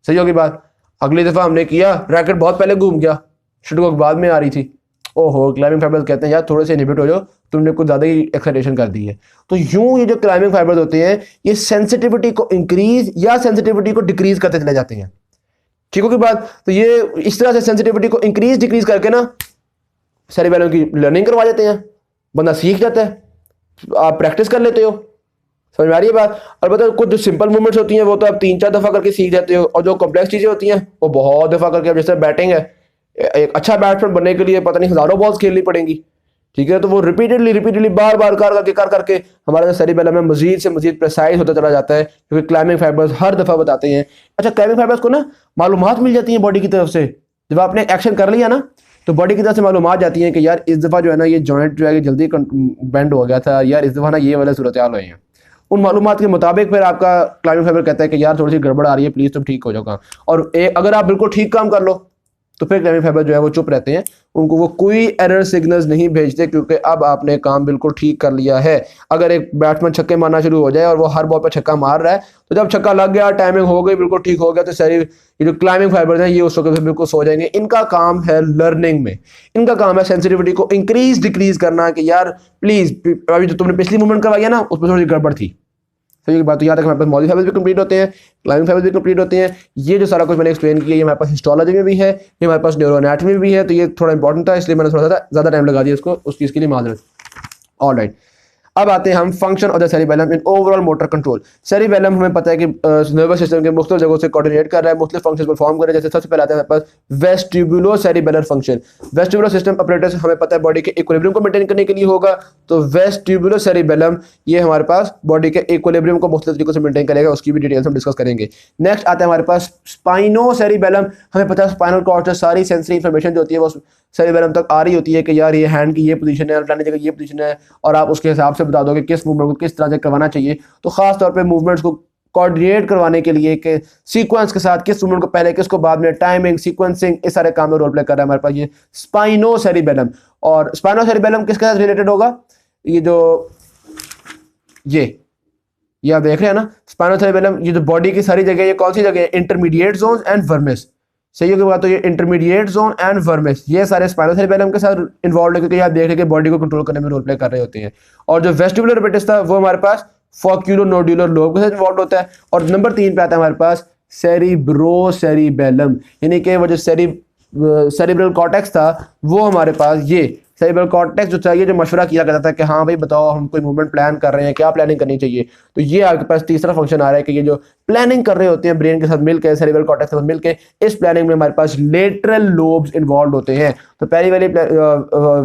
सही होगी बात। अगली दफा हमने किया, रैकेट बहुत पहले घूम गया, शटलकॉक बाद में आ रही थी, ओहो, क्लाइमिंग फाइबर्स कहते हैं यार थोड़े से इनहिबिट हो जाओ, तुमने कुछ ज़्यादा ही एक्साइटेशन कर दी है। तो यूं ये जो क्लाइमिंग फाइबर्स होते हैं ये सेंसिटिविटी को इंक्रीज या सेंसिटिविटी को डिक्रीज करते चले जाते हैं, ठीक होगी बात। तो ये इस तरह से सेंसिटिविटी को इंक्रीज डिक्रीज करके ना सेरिबेलम की लर्निंग करवा देते हैं, बंदा सीख जाता है, आप प्रैक्टिस कर लेते हो। समझ में आ रही है बात। और बताओ कुछ जो सिंपल मूवमेंट्स होती हैं वो तो आप 3-4 दफा करके सीख जाते हो, और जो कॉम्प्लेक्स चीजें होती हैं वो बहुत दफा करके, अब जैसे बैटिंग है, एक अच्छा बैट्समैन बनने के लिए पता नहीं हजारों बॉल्स खेलनी पड़ेंगी, ठीक है, तो वो रिपीटेडली बार बार कर करके हमारा जो सेरिबेलम है मजीद से मजीद प्रेसाइज होता चला जाता है, क्योंकि क्लाइमिंग फाइबर्स हर दफा बताते हैं। अच्छा, क्लाइमिंग फाइबर्स को ना मालूमात मिल जाती है बॉडी की तरफ से। जब आपने एक्शन कर लिया ना तो बॉडी की तरफ से मालूमात जाती है कि यार इस दफा जो है ना ये जॉइंट जो है जल्दी बेंड हो गया था, यार इस दफा ना ये वाले सूरत हाल हुए हैं। उन मालूमात के मुताबिक फिर आपका क्लाइमिंग फाइबर कहता है कि यार थोड़ी सी गड़बड़ आ रही है, प्लीज तुम ठीक हो जाओ काम। और अगर आप बिल्कुल ठीक काम कर लो तो फिर क्लाइमिंग फाइबर जो है वो चुप रहते हैं, उनको वो कोई एरर सिग्नल्स नहीं भेजते, क्योंकि अब आपने काम बिल्कुल ठीक कर लिया है। अगर एक बैट्समैन छक्के मारना शुरू हो जाए और वो हर बॉल पर छक्का मार रहा है, तो जब छक्का लग गया, टाइमिंग हो गई, बिल्कुल ठीक हो गया, तो सारी ये जो क्लाइमिंग फाइबर्स हैं ये उस वक्त बिल्कुल सो जाएंगे। इनका काम है लर्निंग में, इनका काम है सेंसिटिविटी को इंक्रीज डिक्रीज करना, कि यार प्लीज अभी जो तुमने पिछली मूवमेंट करवाई है ना उसमें थोड़ी गड़बड़ थी। सही बात। तो यहाँ तक हमारे पास मॉडल फाइबर्स भी कंप्लीट होते हैं, क्लाइमिंग फाइबर्स भी कंप्लीट होते हैं। ये जो सारा कुछ मैंने एक्सप्लेन किया ये हमारे पास हिस्टोलॉजी में भी है, ये हमारे पास न्यूरो एनाटॉमी में भी है। तो ये थोड़ा इंपॉर्टेंट था, इसलिए मैंने थोड़ा सा ज़्यादा टाइम लगा दिया इसको, उस चीज़ के लिए माजरत। ऑलराइट, अब आते हैं हम function of the cerebellum in overall motor control. Cerebellum हमें पता है कि नर्वस सिस्टम के मुख्तलिफ जगहों से कोऑर्डिनेट कर रहा है, मुख्तलिफ फंक्शंस परफॉर्म कर रहा है। जैसे सबसे पहले आता है हमारे पास vestibulo cerebellar function. Vestibular system operators हमें पता है बॉडी के इक्विलिब्रियम को मेंटेन करने के लिए होगा, तो वेस्टिबुलो सेरिबेलम ये हमारे पास बॉडी के इक्विलिब्रियम को मुख्तलिफ तरीकों से मेंटेन करेगा, उसकी भी डिटेल्स हम डिस्कस करेंगे। नेक्स्ट आता है हमारे पास स्पाइनो सेरिबेलम। हमें पता है स्पाइनल कॉर्ड से सारी सेंसरी इन्फॉर्मेशन जो होती है वो सेरिबेलम तक आ रही होती है कि यार ये हैंड की ये पोजीशन है, फलानी जगह ये पोजीशन है, और आप उसके हिसाब से बता दोगे किस मूवमेंट को किस तरह से करवाना चाहिए। तो खास तौर पे मूवमेंट्स को कोऑर्डिनेट करवाने के लिए कि सीक्वेंस के साथ किस मूवमेंट को पहले किसको बाद में, टाइमिंग, सीक्वेंसिंग, इस सारे काम में रोल प्ले कर रहा है हमारे पास ये स्पाइनो सेरिबेलम। और स्पाइनो सेरिबेलम किसके साथ रिलेटेड होगा? ये जो ये आप देख रहे हैं ना स्पाइनो सेरिबेलम, ये जो बॉडी की सारी जगह, ये कौन सी जगह है? Intermediate zone and vermis. सही होगी बात। तो ये इंटरमीडिएट जोन एंड वर्मिस ये सारे स्पाइनो सेरिबेलम के साथ इन्वॉल्व है, क्योंकि आप देख रहे हैं कि बॉडी को कंट्रोल करने में रोल प्ले कर रहे होते हैं। और जो वेस्टिबुलर एपेटस था वो हमारे पास फोक्यूलो-नोडुलर लोब के साथ इन्वॉल्व होता है। और नंबर 3 पे आता है हमारे पास सेरिब्रो सेरिबेलम, यानी कि वो जो सेरिब्रल कॉर्टेक्स था वो हमारे पास, ये सेरिब्रल कॉर्टेक्स जो चाहिए, जो मशवरा किया करता था कि हाँ भाई बताओ हम कोई मूवमेंट प्लान कर रहे हैं, क्या प्लानिंग करनी चाहिए। तो ये आपके पास तीसरा फंक्शन आ रहा है कि ये जो प्लानिंग कर रहे होते हैं ब्रेन के साथ मिलकर, सेरिब्रल कॉर्टेक्स के साथ मिलकर, इस प्लानिंग में हमारे पास लेटरल लोब्स इन्वॉल्व होते हैं। तो पहली वाली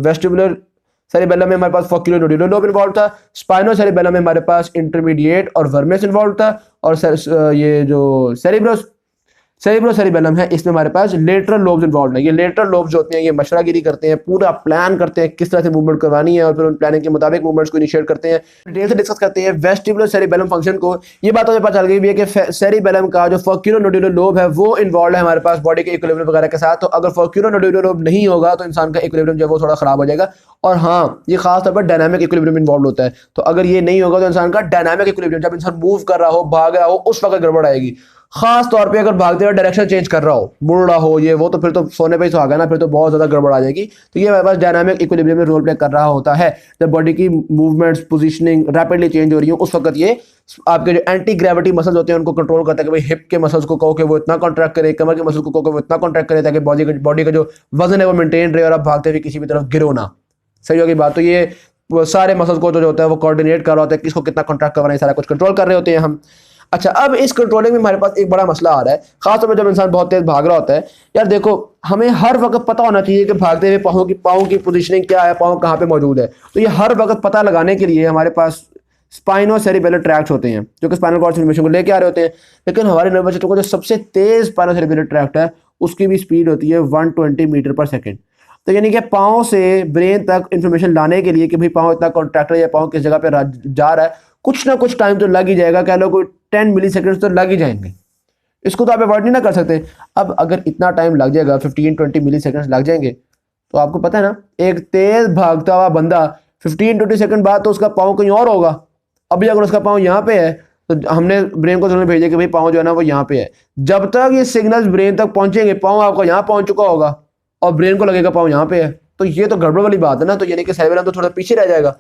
वेस्टिबुलर सेरिबेलम में हमारे पास फोक्यूलो-नोडुलर लोब इन्वॉल्व था, स्पाइनो सेरिबेलम में हमारे पास इंटरमीडिएट और वर्मिस इन्वॉल्व था, और ये जो सेरिब्रो सेरिबेलम है इसमें हमारे पास लेटरल लोब्स इन्वॉल्व है। ये लेटरल लोब्स जो होते हैं ये मशवरागिरी करते हैं, पूरा प्लान करते हैं किस तरह से मूवमेंट करवानी है, और फिर उन प्लानिंग के मुताबिक मूवमेंट्स को इनिशिएट करते हैं। डिटेल से डिस्कस करते हैं वेस्टिबुलर सेरिबेलम फंक्शन को। ये बात मुझे पता चल गई भी है कि सेरिबेलम का जो फोक्यूलो-नोडुलर लोब है वो इन्वॉल्व है हमारे पास बॉडी के इक्विलिब्रियम वगैरह के साथ। तो अगर फोक्यूलो-नोडुलर लोब नहीं होगा तो इंसान का इक्विलिब्रियम जो है वो थोड़ा खराब हो जाएगा। और हाँ, ये खास तौर पर डायनामिक इक्विलिब्रियम इन्वॉल्व होता है। तो अगर ये नहीं होगा तो इंसान का डायनामिक इक्विलिब्रियम, जब इंसान मूव कर रहा हो, भाग रहा हो, उस वक्त गड़बड़ आएगी। खास तौर पे अगर भागते हुए डायरेक्शन चेंज कर रहा हो, मुड़ रहा हो ये वो, तो फिर तो सोने पे ही सुहागा ना, फिर तो बहुत ज़्यादा गड़बड़ आ जाएगी। तो ये हमारे पास डायनामिक इक्विलिब्रियम में रोल प्ले कर रहा होता है। जब बॉडी की मूवमेंट्स पोजीशनिंग रैपिडली चेंज हो रही हो, उस वक्त ये आपके जो एंटी ग्रेविटी मसल्स होते हैं उनको कंट्रोल करता है कि भाई हिप के मसल्स को कहो कि वो इतना कॉन्ट्रैक्ट करे, कमर के मसल्स को कहो कि वो इतना कॉन्ट्रैक्ट करे, ताकि बॉडी का जो वजन है वो मेंटेन रहे और आप भागते हुए किसी भी तरफ गिरो ना। सही होगी बात। तो ये वो सारे मसल्स को जो होता है वो कोऑर्डिनेट कर रहा होता है, किसको कितना कॉन्ट्रैक्ट करवाना है, सारा कुछ कंट्रोल कर रहे होते हैं हम। अच्छा, अब इस कंट्रोलिंग में हमारे पास एक बड़ा मसला आ रहा है, खासतौर पर जब इंसान बहुत तेज भाग रहा होता है। यार देखो, हमें हर वक्त पता होना चाहिए कि भागते हुए पाँव की पोजीशनिंग क्या है, पाँव कहाँ पे मौजूद है। तो ये हर वक्त पता लगाने के लिए हमारे पास स्पाइनोसेरिबेलर ट्रैक्ट होते हैं जो कि स्पाइनल कॉर्ड इन्फॉर्मेशन को लेके आ रहे होते हैं। लेकिन हमारे नर्वस सिस्टम को जो सबसे तेज स्पाइनोसेरिबेलर ट्रैक्ट है उसकी भी स्पीड होती है 120 मीटर पर सेकेंड। तो यानी कि पाँव से ब्रेन तक इन्फॉर्मेशन लाने के लिए कि भाई पाँव इतना कॉन्ट्रैक्ट है या पाँव किस जगह पे जा रहा है, कुछ ना कुछ टाइम तो लग ही जाएगा। कह लो कोई 10 मिली सेकेंड्स तो लग ही जाएंगे, इसको तो आप अवॉइड नहीं ना कर सकते। अब अगर इतना टाइम लग जाएगा, 15-20 मिली सेकेंड्स लग जाएंगे, तो आपको पता है ना, एक तेज भागता हुआ बंदा 15-20 सेकंड बाद तो उसका पाँव कहीं और होगा। अभी अगर उसका पाँव यहाँ पे है तो हमने ब्रेन को भेजा कि भाई पाँव जो है ना वो यहाँ पे है। जब तक ये सिग्नल्स ब्रेन तक पहुंचेंगे, पाँव आपका यहाँ पहुंच चुका होगा और ब्रेन को लगेगा पाँव यहाँ पे है, तो ये तो गड़बड़ वाली बात है ना। तो यानी कि सेरिबेलम तो थोड़ा पीछे रह जाएगा।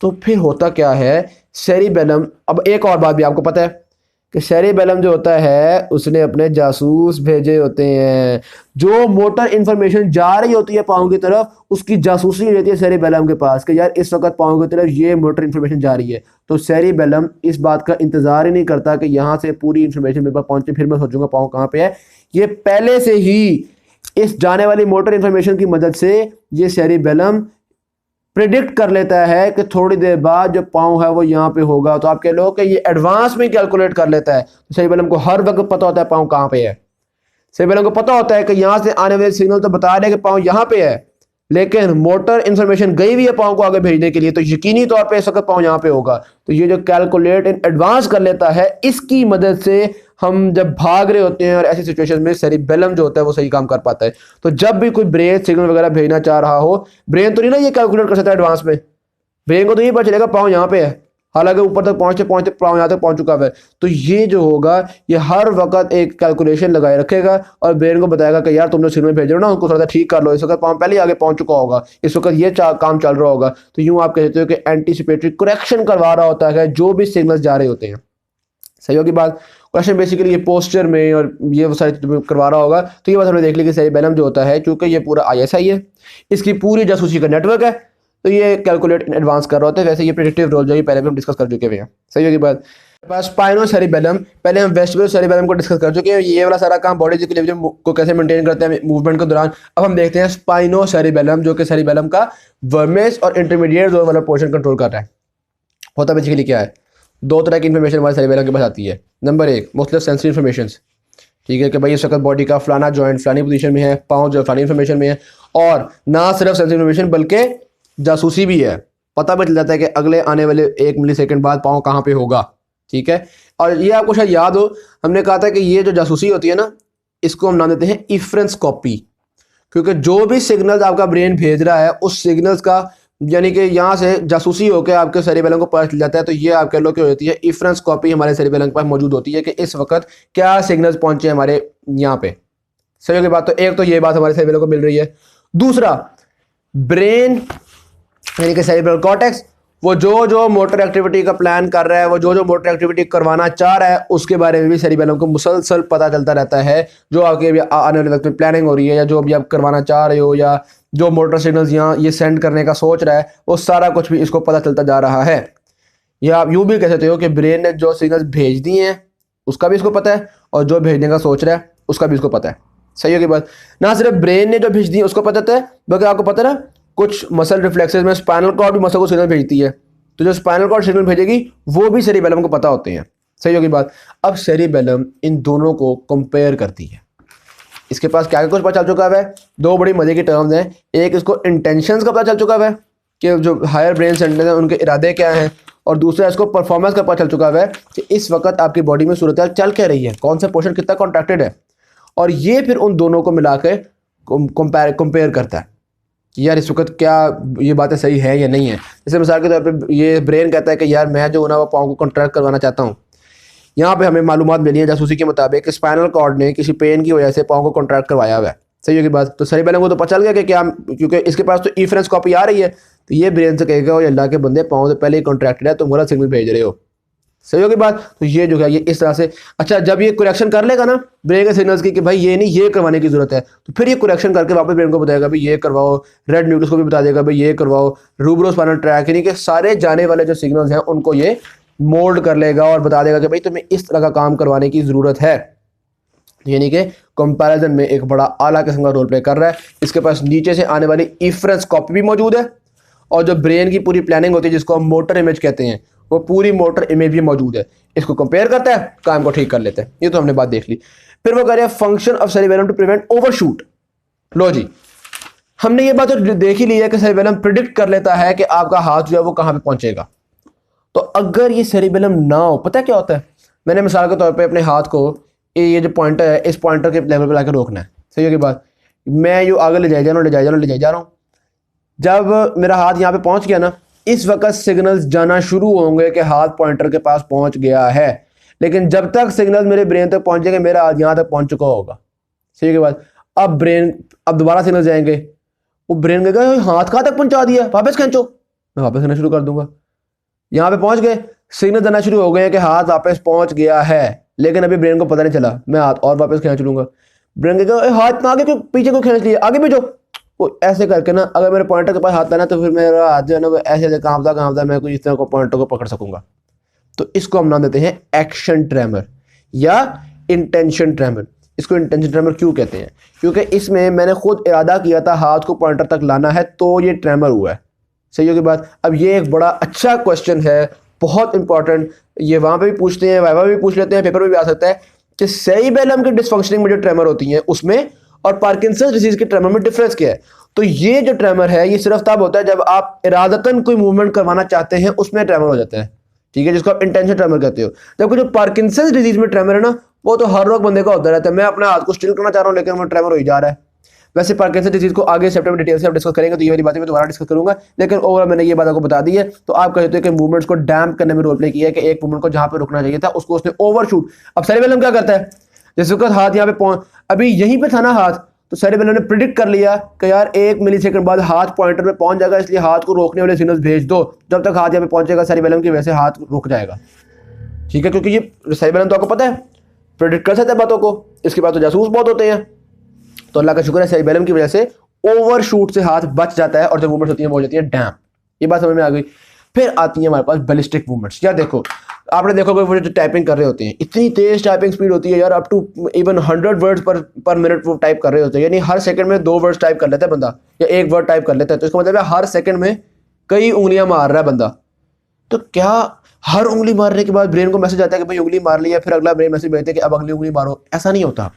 तो फिर होता क्या है, सेरिबेलम, अब एक और बात भी आपको पता है कि सेरिबेलम जो होता है उसने अपने जासूस भेजे होते हैं। जो मोटर इंफॉर्मेशन जा रही होती है पाँव की तरफ, उसकी जासूसी रहती है सेरिबेलम के पास कि यार इस वक्त पाँव की तरफ ये मोटर इंफॉर्मेशन जा रही है। तो सेरिबेलम इस बात का इंतजार ही नहीं करता कि यहाँ से पूरी इंफॉर्मेशन मेरे पास पहुंचे फिर मैं सोचूंगा पाँव कहाँ पे है। ये पहले से ही इस जाने वाली मोटर इंफॉर्मेशन की मदद से ये सेरिबेलम प्रिडिक्ट कर लेता है कि थोड़ी देर बाद जो पाँव है वो यहाँ पे होगा। तो आप कह लो कि ये एडवांस में कैलकुलेट कर लेता है। तो सेरिबेलम को हर वक्त पता होता है पाँव कहाँ पे है। सेरिबेलम को पता होता है कि यहाँ से आने वाले सिग्नल तो बता रहे हैं कि पाँव यहाँ पे है, लेकिन मोटर इंफॉर्मेशन गई हुई है पाँव को आगे भेजने के लिए, तो यकीनी तौर पे इस वक्त पाँव यहाँ पे होगा। तो ये जो कैलकुलेट इन एडवांस कर लेता है, इसकी मदद से हम जब भाग रहे होते हैं और ऐसी सिचुएशन में सेरिबेलम जो होता है वो सही काम कर पाता है। तो जब भी कोई ब्रेन सिग्नल वगैरह भेजना चाह रहा हो, ब्रेन तो नहीं ना ये कैलकुलेट कर सकता एडवांस में, ब्रेन को तो ये पता चलेगा पाँव यहाँ पे है, हालांकि ऊपर तक पहुंचते पहुंचते पाँव यहाँ तक पहुंच चुका है। तो ये जो होगा ये हर वक्त एक कैलकुलेशन लगाए रखेगा और ब्रेन को बताएगा कि यार तुमने सिग्नल भेज रहे हो ना, उनको थोड़ा सा ठीक कर लो, इस वक्त पाँव पहले ही आगे पहुंच चुका होगा, इस वक्त ये काम चल रहा होगा। तो यूँ आप कहते हो कि एंटीसिपेटरी करेक्शन करवा रहा होता है जो भी सिग्नल्स जा रहे होते हैं। सही होगी बात। क्वेश्चन बेसिकली ये पोस्चर में और ये वो सारी चीज़ें करवा रहा होगा। तो ये बात हमने देख ली कि सेरिबेलम जो होता है, चूंकि ये पूरा ISI है, इसकी पूरी जासूसी का नेटवर्क है, तो ये कैलकुलेट इन एडवांस कर रहा होता है। वैसे ये प्रेडिक्टिव रोल जो है पहले भी हम डिस्कस कर चुके हैं। सही होगी बात। स्पाइनोसेरिबेलम, पहले हम वेस्टिबुलर सेरिबेलम को डिस्कस कर चुके हैं, ये वाला सारा काम बॉडी इक्विलिब्रियम को कैसे मेंटेन करते हैं मूवमेंट के दौरान। अब हम देखते हैं स्पाइनोसेरिबेलम, जो कि सेरिबेलम का वर्मेस और इंटरमीडिएट जोन वाला पोर्शन कंट्रोल कर रहा है। होता बेसिकली क्या है, दो तरह की इन्फॉर्मेशन हमारे सेरिबेलम के पास आती है। नंबर एक, मुख्तलिफ सेंसरी इन्फॉर्मेशन, ठीक है, कि भाई इस वक्त बॉडी का फलाना जॉइंट फलानी पोजीशन में है, पाँव जो फलानी इन्फॉर्मेशन में है। और ना सिर्फ सेंसरी इन्फॉर्मेशन बल्कि जासूसी भी है, पता भी चल जाता है कि अगले आने वाले 1 मिली सेकेंड बाद पाँव कहाँ पे होगा। ठीक है, और ये आपको शायद याद हो, हमने कहा था कि ये जो जासूसी होती है ना, इसको हम नाम देते हैं इफ्रेंस कॉपी, क्योंकि जो भी सिग्नल्स आपका ब्रेन भेज रहा है उस सिग्नल्स का यानी कि यहाँ से जासूसी होकर आपके सेरिबेलम को पता चल जाता है। तो ये आप कह लो कि होती है इफ्रेंस कॉपी हमारे सेरिबेलम के पास मौजूद होती है कि इस वक्त क्या सिग्नल्स पहुंचे हमारे यहाँ पे। सही होगी बात। तो एक तो ये बात हमारे सेरिबेलम को मिल रही है। दूसरा, ब्रेन यानी कि सेरिब्रल कॉर्टेक्स, वो जो मोटर एक्टिविटी का प्लान कर रहा है, वो जो मोटर एक्टिविटी करवाना चाह रहा है, उसके बारे में भी सेरिबेलम को मुसलसल पता चलता रहता है। जो आपके अभी आने वाले वक्त में प्लानिंग हो रही है, या जो अभी आप करवाना चाह रहे हो, या जो मोटर सिग्नल्स यहाँ ये सेंड करने का सोच रहा है, वो सारा कुछ भी इसको पता चलता जा रहा है। या आप यूँ भी कह सकते हो कि ब्रेन ने जो सिग्नल्स भेज दिए हैं उसका भी इसको पता है, और जो भेजने का सोच रहा है उसका भी इसको पता है। सही होगी बात। ना सिर्फ ब्रेन ने जो भेज दी उसको पता है, बल्कि आपको पता है ना, कुछ मसल रिफ्लेक्सेस में स्पाइनल कॉर्ड भी मसल को सिग्नल भेजती है, तो जो स्पाइनल कॉर्ड सिग्नल भेजेगी वो भी सेरिबेलम को पता होते हैं। सही होगी बात। अब सेरिबेलम इन दोनों को कंपेयर करती है। इसके पास क्या कुछ पता चल चुका है, दो बड़ी मजे की टर्म्स हैं। एक, इसको इंटेंशंस का पता चल चुका है कि जो हायर ब्रेन सेंटर्स हैं उनके इरादे क्या हैं, और दूसरा इसको परफॉर्मेंस का पता चल चुका है कि इस वक्त आपकी बॉडी में सूरत चल क्या रही है, कौन सा पोर्शन कितना कॉन्ट्रैक्टेड है। और ये फिर उन दोनों को मिला के कंपेयर करता है कि यार इस वक्त क्या ये बातें सही है या नहीं है। जैसे मिसाल के तौर पे ये ब्रेन कहता है कि यार मैं जो ना वो पाँव को कॉन्ट्रैक्ट करवाना चाहता हूँ, यहाँ पे हमें मालूमात मिली है जासूसी के मुताबिक कि स्पाइनल कॉर्ड ने किसी पेन की वजह से पाँव को कॉन्ट्रैक्ट करवाया हुआ है। सही होगी बात। तो सेरिबेलम को तो पता चल गया कि क्या, क्योंकि इसके पास तो इफरेंस कॉपी आ रही है, तो ये ब्रेन से कहेगा वो अल्लाह के बंदे पाँव से पहले ही कॉन्ट्रैक्टेड है, तुम गलत सिग्नल भेज रहे हो। सही होगी बात। तो ये जो है ये इस तरह से, अच्छा जब ये करेक्शन कर लेगा ना ब्रेन के सिग्नल्स की कि भाई ये नहीं ये करवाने की जरूरत है, तो फिर ये करेक्शन करके वापस ब्रेन को बताएगा भाई ये करवाओ, रेड न्यूक्लियस को भी बता देगा भाई ये करवाओ, रूब्रोस्पाइनल ट्रैक, यानी कि सारे जाने वाले जो सिग्नल्स हैं उनको ये मोल्ड कर लेगा और बता देगा कि भाई तुम्हें इस तरह का काम करवाने की ज़रूरत है। यानी कि कंपैरिजन में एक बड़ा आला किस्म का रोल प्ले कर रहा है। इसके पास नीचे से आने वाली इफरेंस कॉपी भी मौजूद है और जो ब्रेन की पूरी प्लानिंग होती है जिसको हम मोटर इमेज कहते हैं, वो पूरी मोटर इमेज भी मौजूद है। इसको कंपेयर करता है, काम को ठीक कर लेते हैं। ये तो हमने बात देख ली। फिर वो कह रहे हैं function of cerebellum to prevent overshoot. लो जी, हमने ये बात तो देख ही ली है कि सेरिबेलम प्रिडिक्ट कर लेता है कि आपका हाथ जो है वो कहाँ पे पहुंचेगा। तो अगर ये सेरिबेलम ना हो, पता क्या होता है, मैंने मिसाल के तौर पे अपने हाथ को ये जो पॉइंटर है इस पॉइंटर के लेवल पे लाकर रोकना है। सही होगी बात। मैं यो आगे ले जाए जा रहा हूँ। जब मेरा हाथ यहाँ पे पहुंच गया ना, इस वक्त सिग्नल्स जाना शुरू होंगे कि हाथ पॉइंटर के पास पहुंच गया है, लेकिन जब तक सिग्नल मेरे ब्रेन तक पहुंचेंगे मेरा हाथ यहाँ तक पहुंच चुका होगा। सही के बाद अब दोबारा सिग्नल जाएंगे, वो ब्रेन कहेगा हाथ कहाँ तक पहुंचा दिया, वापस खींचो, मैं वापस करना शुरू कर दूंगा। यहाँ पे पहुंच गए, सिग्नल देना शुरू हो गए कि हाथ वापस पहुंच गया है, लेकिन अभी ब्रेन को पता नहीं चला, मैं हाथ और वापस खींच लूंगा। ब्रेन कहेगा हाथ आगे क्यों, पीछे को खींच लिया, आगे भेजो। वो ऐसे करके ना अगर मेरे पॉइंटर के पास हाथ लाना तो फिर मेरा हाथ जो है ना वो ऐसे कांपता मैं कुछ इस तरह को पॉइंटर को पकड़ सकूंगा। तो इसको हम नाम देते हैं एक्शन ट्रेमर या इंटेंशन ट्रेमर। इसको इंटेंशन ट्रेमर क्यों कहते हैं? क्योंकि इसमें मैंने खुद इरादा किया था हाथ को पॉइंटर तक लाना है तो ये ट्रेमर हुआ है। सही होगी बात। अब ये एक बड़ा अच्छा क्वेश्चन है, बहुत इंपॉर्टेंट। ये वहां पे भी पूछते हैं, वाइवा भी पूछ लेते हैं, पेपर में भी आ सकता है कि सेरिबेलम के डिसफंक्शनिंग में जो ट्रेमर होती हैं उसमें और पार्किंसंस डिजीज के ट्रेमर में डिफरेंस क्या है। तो ये जो ट्रेमर है ये सिर्फ तब होता है जब आप इरादतन कोई मूवमेंट करवाना चाहते हैं, उसमें ट्रेमर हो जाता है, ठीक है, जिसको आप इंटेंशन ट्रेमर कहते हो। जबकि जो पार्किंसंस डिजीज में ट्रेमर है ना, वो तो हर रोज बंदे का होता रहता है। मैं अपने हाथ को स्टिल करना चाह रहा हूँ लेकिन वो ट्रेमर हो ही जा रहा है। वैसे पार्किंसन डिजीज को आगे सेप्टेम्बर डिटेल से आप डिस्कस करेंगे, तो ये वाली बातें मैं दोबारा डिस्कस करूंगा, लेकिन ओवरऑल मैंने ये बात आपको बता दी है। तो आप कहते हो कि मूवमेंट्स को डैम्प करने में रोल प्ले किया है कि एक मूवमेंट को जहां पे रुकना चाहिए था उसको उसने ओवरशूट। अब सेरिबेलम क्या करता है, जैसे वक्त हाथ यहाँ पे पहुंच, अभी यहीं पे था ना हाथ, तो सेरिबेलम ने प्रिडिक्ट कर लिया कि यार 1 मिलीसेकंड बाद हाथ पॉइंटर पे पहुंच जाएगा, इसलिए हाथ को रोकने वाले सिग्नल्स भेज दो। जब तक हाथ यहाँ पे पहुंचेगा सेरिबेलम की वजह से हाथ रुक जाएगा, ठीक है, क्योंकि ये सेरिबेलम तो आपको पता है प्रिडिक्ट कर सकता है बातों को, इसके बाद तो जासूस बहुत होते हैं। तो अल्लाह का शुक्र है सेरिबेलम की वजह से ओवरशूट से हाथ बच जाता है और जो मूवमेंट्स होती हैं वो हो जाती है डैम्प। ये बात समझ में आ गई। फिर आती है हमारे पास बैलिस्टिक मूवमेंट्स। यार देखो, आपने देखोगे वो जो टाइपिंग कर रहे होते हैं, इतनी तेज टाइपिंग स्पीड होती है यार, up to even 100 words per minute वो टाइप कर रहे होते हैं। यानी हर सेकंड में 2 वर्ड्स टाइप कर लेता है बंदा या 1 वर्ड टाइप कर लेता है। तो इसका मतलब है हर सेकंड में कई उंगलियां मार रहा है बंदा। तो क्या हर उंगली मारने के बाद ब्रेन को मैसेज आता है कि भाई उंगली मार ली है, फिर अगला ब्रेन मैसेज भेजते हैं कि अब अगली उंगली मारो? ऐसा नहीं होता।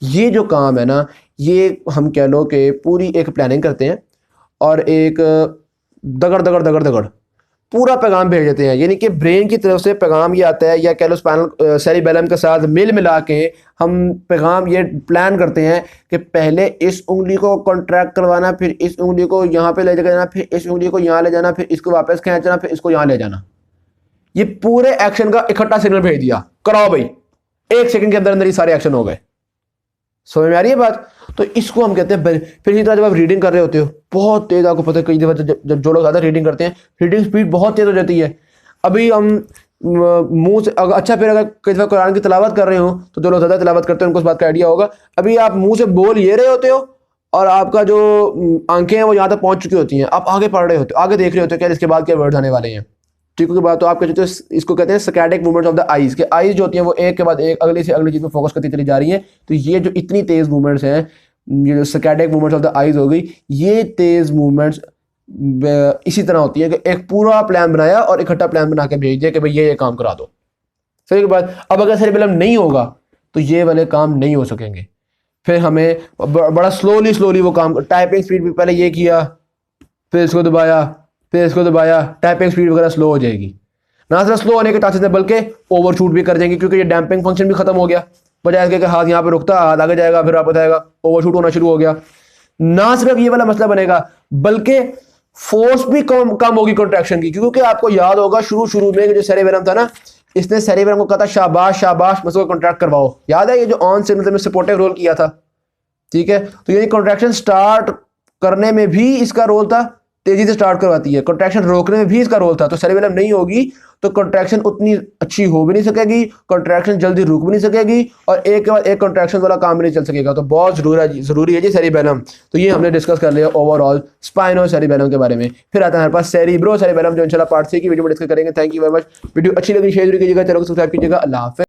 ये जो काम है ना, ये हम कह लो कि पूरी एक प्लानिंग करते हैं और एक दगड़ दगड़ दगड़ दगड़ पूरा पैगाम भेज देते हैं। यानी कि ब्रेन की तरफ से पैगाम ये आता है, या कह लो स्पाइनल सेरिबेलम के साथ मिला के हम पैगाम ये प्लान करते हैं कि पहले इस उंगली को कॉन्ट्रैक्ट करवाना, फिर इस उंगली को यहाँ पे ले जाना, फिर इस उंगली को यहाँ ले जाना, फिर इसको वापस खींचना, फिर इसको यहाँ ले जाना। ये पूरे एक्शन का इकट्ठा सिग्नल भेज दिया, कराओ भाई, 1 सेकंड के अंदर अंदर ही सारे एक्शन हो गए। समझ में आ रही है बात? तो इसको हम कहते हैं। फिर इसी तरह जब आप रीडिंग कर रहे होते हो बहुत तेज, आपको पता है कई दफा जब जो लोग ज़्यादा रीडिंग करते हैं रीडिंग स्पीड बहुत तेज हो जाती है। अभी हम मुंह से अच्छा, फिर अगर कई दफा कुरान की तिलावत कर रहे हो तो जो लोग ज़्यादा तिलावत करते हैं उनको इस बात का आइडिया होगा। अभी आप मुंह से बोल ये रहे होते हो और आपका जो आंखें हैं वो यहाँ तक पहुँच चुकी होती हैं, आप आगे पढ़ रहे होते हो, आगे देख रहे होते हो क्या इसके बाद क्या वर्ड्स आने वाले हैं। ठीक है बात। तो आप कहते हो इसको कहते हैं स्कैटिक मूवमेंट्स ऑफ द आईज, के आईज जो होती हैं वो एक के बाद एक अगली से अगली चीज में फोकस करती चली जा रही है। तो ये जो इतनी तेज मूवमेंट्स हैं, ये जो स्कैटिक मूवमेंट्स ऑफ द आईज हो गई, ये तेज मूवमेंट्स इसी तरह होती है कि एक पूरा प्लान बनाया और इकट्ठा प्लान बना के भेज दिया कि भाई ये काम करा दो। सही बात। अब अगर सेरिबेलम नहीं होगा तो ये वाले काम नहीं हो सकेंगे। फिर हमें बड़ा स्लोली वो काम, टाइपिंग स्पीड भी पहले ये किया, फिर इसको दबाया, फिर इसको दबाया, टाइपिंग स्पीड वगैरह स्लो हो जाएगी। ना सिर्फ स्लो होने के चांसेस है बल्कि ओवरशूट भी कर जाएंगे, क्योंकि ये डैम्पिंग फंक्शन भी खत्म हो गया। बजाय इसके कि हाथ यहाँ पे रुकता, हाथ आगे जाएगा, फिर वापस आएगा, ओवरशूट होना शुरू हो गया। ना सिर्फ ये वाला मसला बनेगा बल्कि फोर्स भी कम होगी कॉन्ट्रैक्शन की, क्योंकि आपको याद होगा शुरू में जो सेरिबेलम था ना, इसने सेरिबेलम को कहा था शाबाश शाबाश मसल कॉन्ट्रैक्ट करवाओ। याद है ये जो ऑन सिग्नल में सपोर्टिव रोल किया था, ठीक है। तो ये कॉन्ट्रैक्शन स्टार्ट करने में भी इसका रोल था, तेजी से स्टार्ट करवाती है, कॉन्ट्रैक्शन रोकने में भी इसका रोल था। तो सेरिबेलम नहीं होगी तो कॉन्ट्रैक्शन उतनी अच्छी हो भी नहीं सकेगी, कॉन्ट्रैक्शन जल्दी रुक भी नहीं सकेगी, और एक के बाद एक कॉन्ट्रैक्शन वाला काम भी नहीं चल सकेगा। तो बहुत जरूरी है जी सेरिबेलम। तो ये हमने डिस्कस कर लिया ओवरऑल स्पाइनो सेरिबेलम के बारे में। फिर आता है हमारे पास सेरिब्रो सेरिबेलम, जो इंशाल्लाह पार्ट 3 की वीडियो में डिस्कस करेंगे। Thank you very much. Video अच्छी लगी शेयर कीजिएगा, चैनल को सब्सक्राइब कीजिएगा। अल्लाह हाफिज़।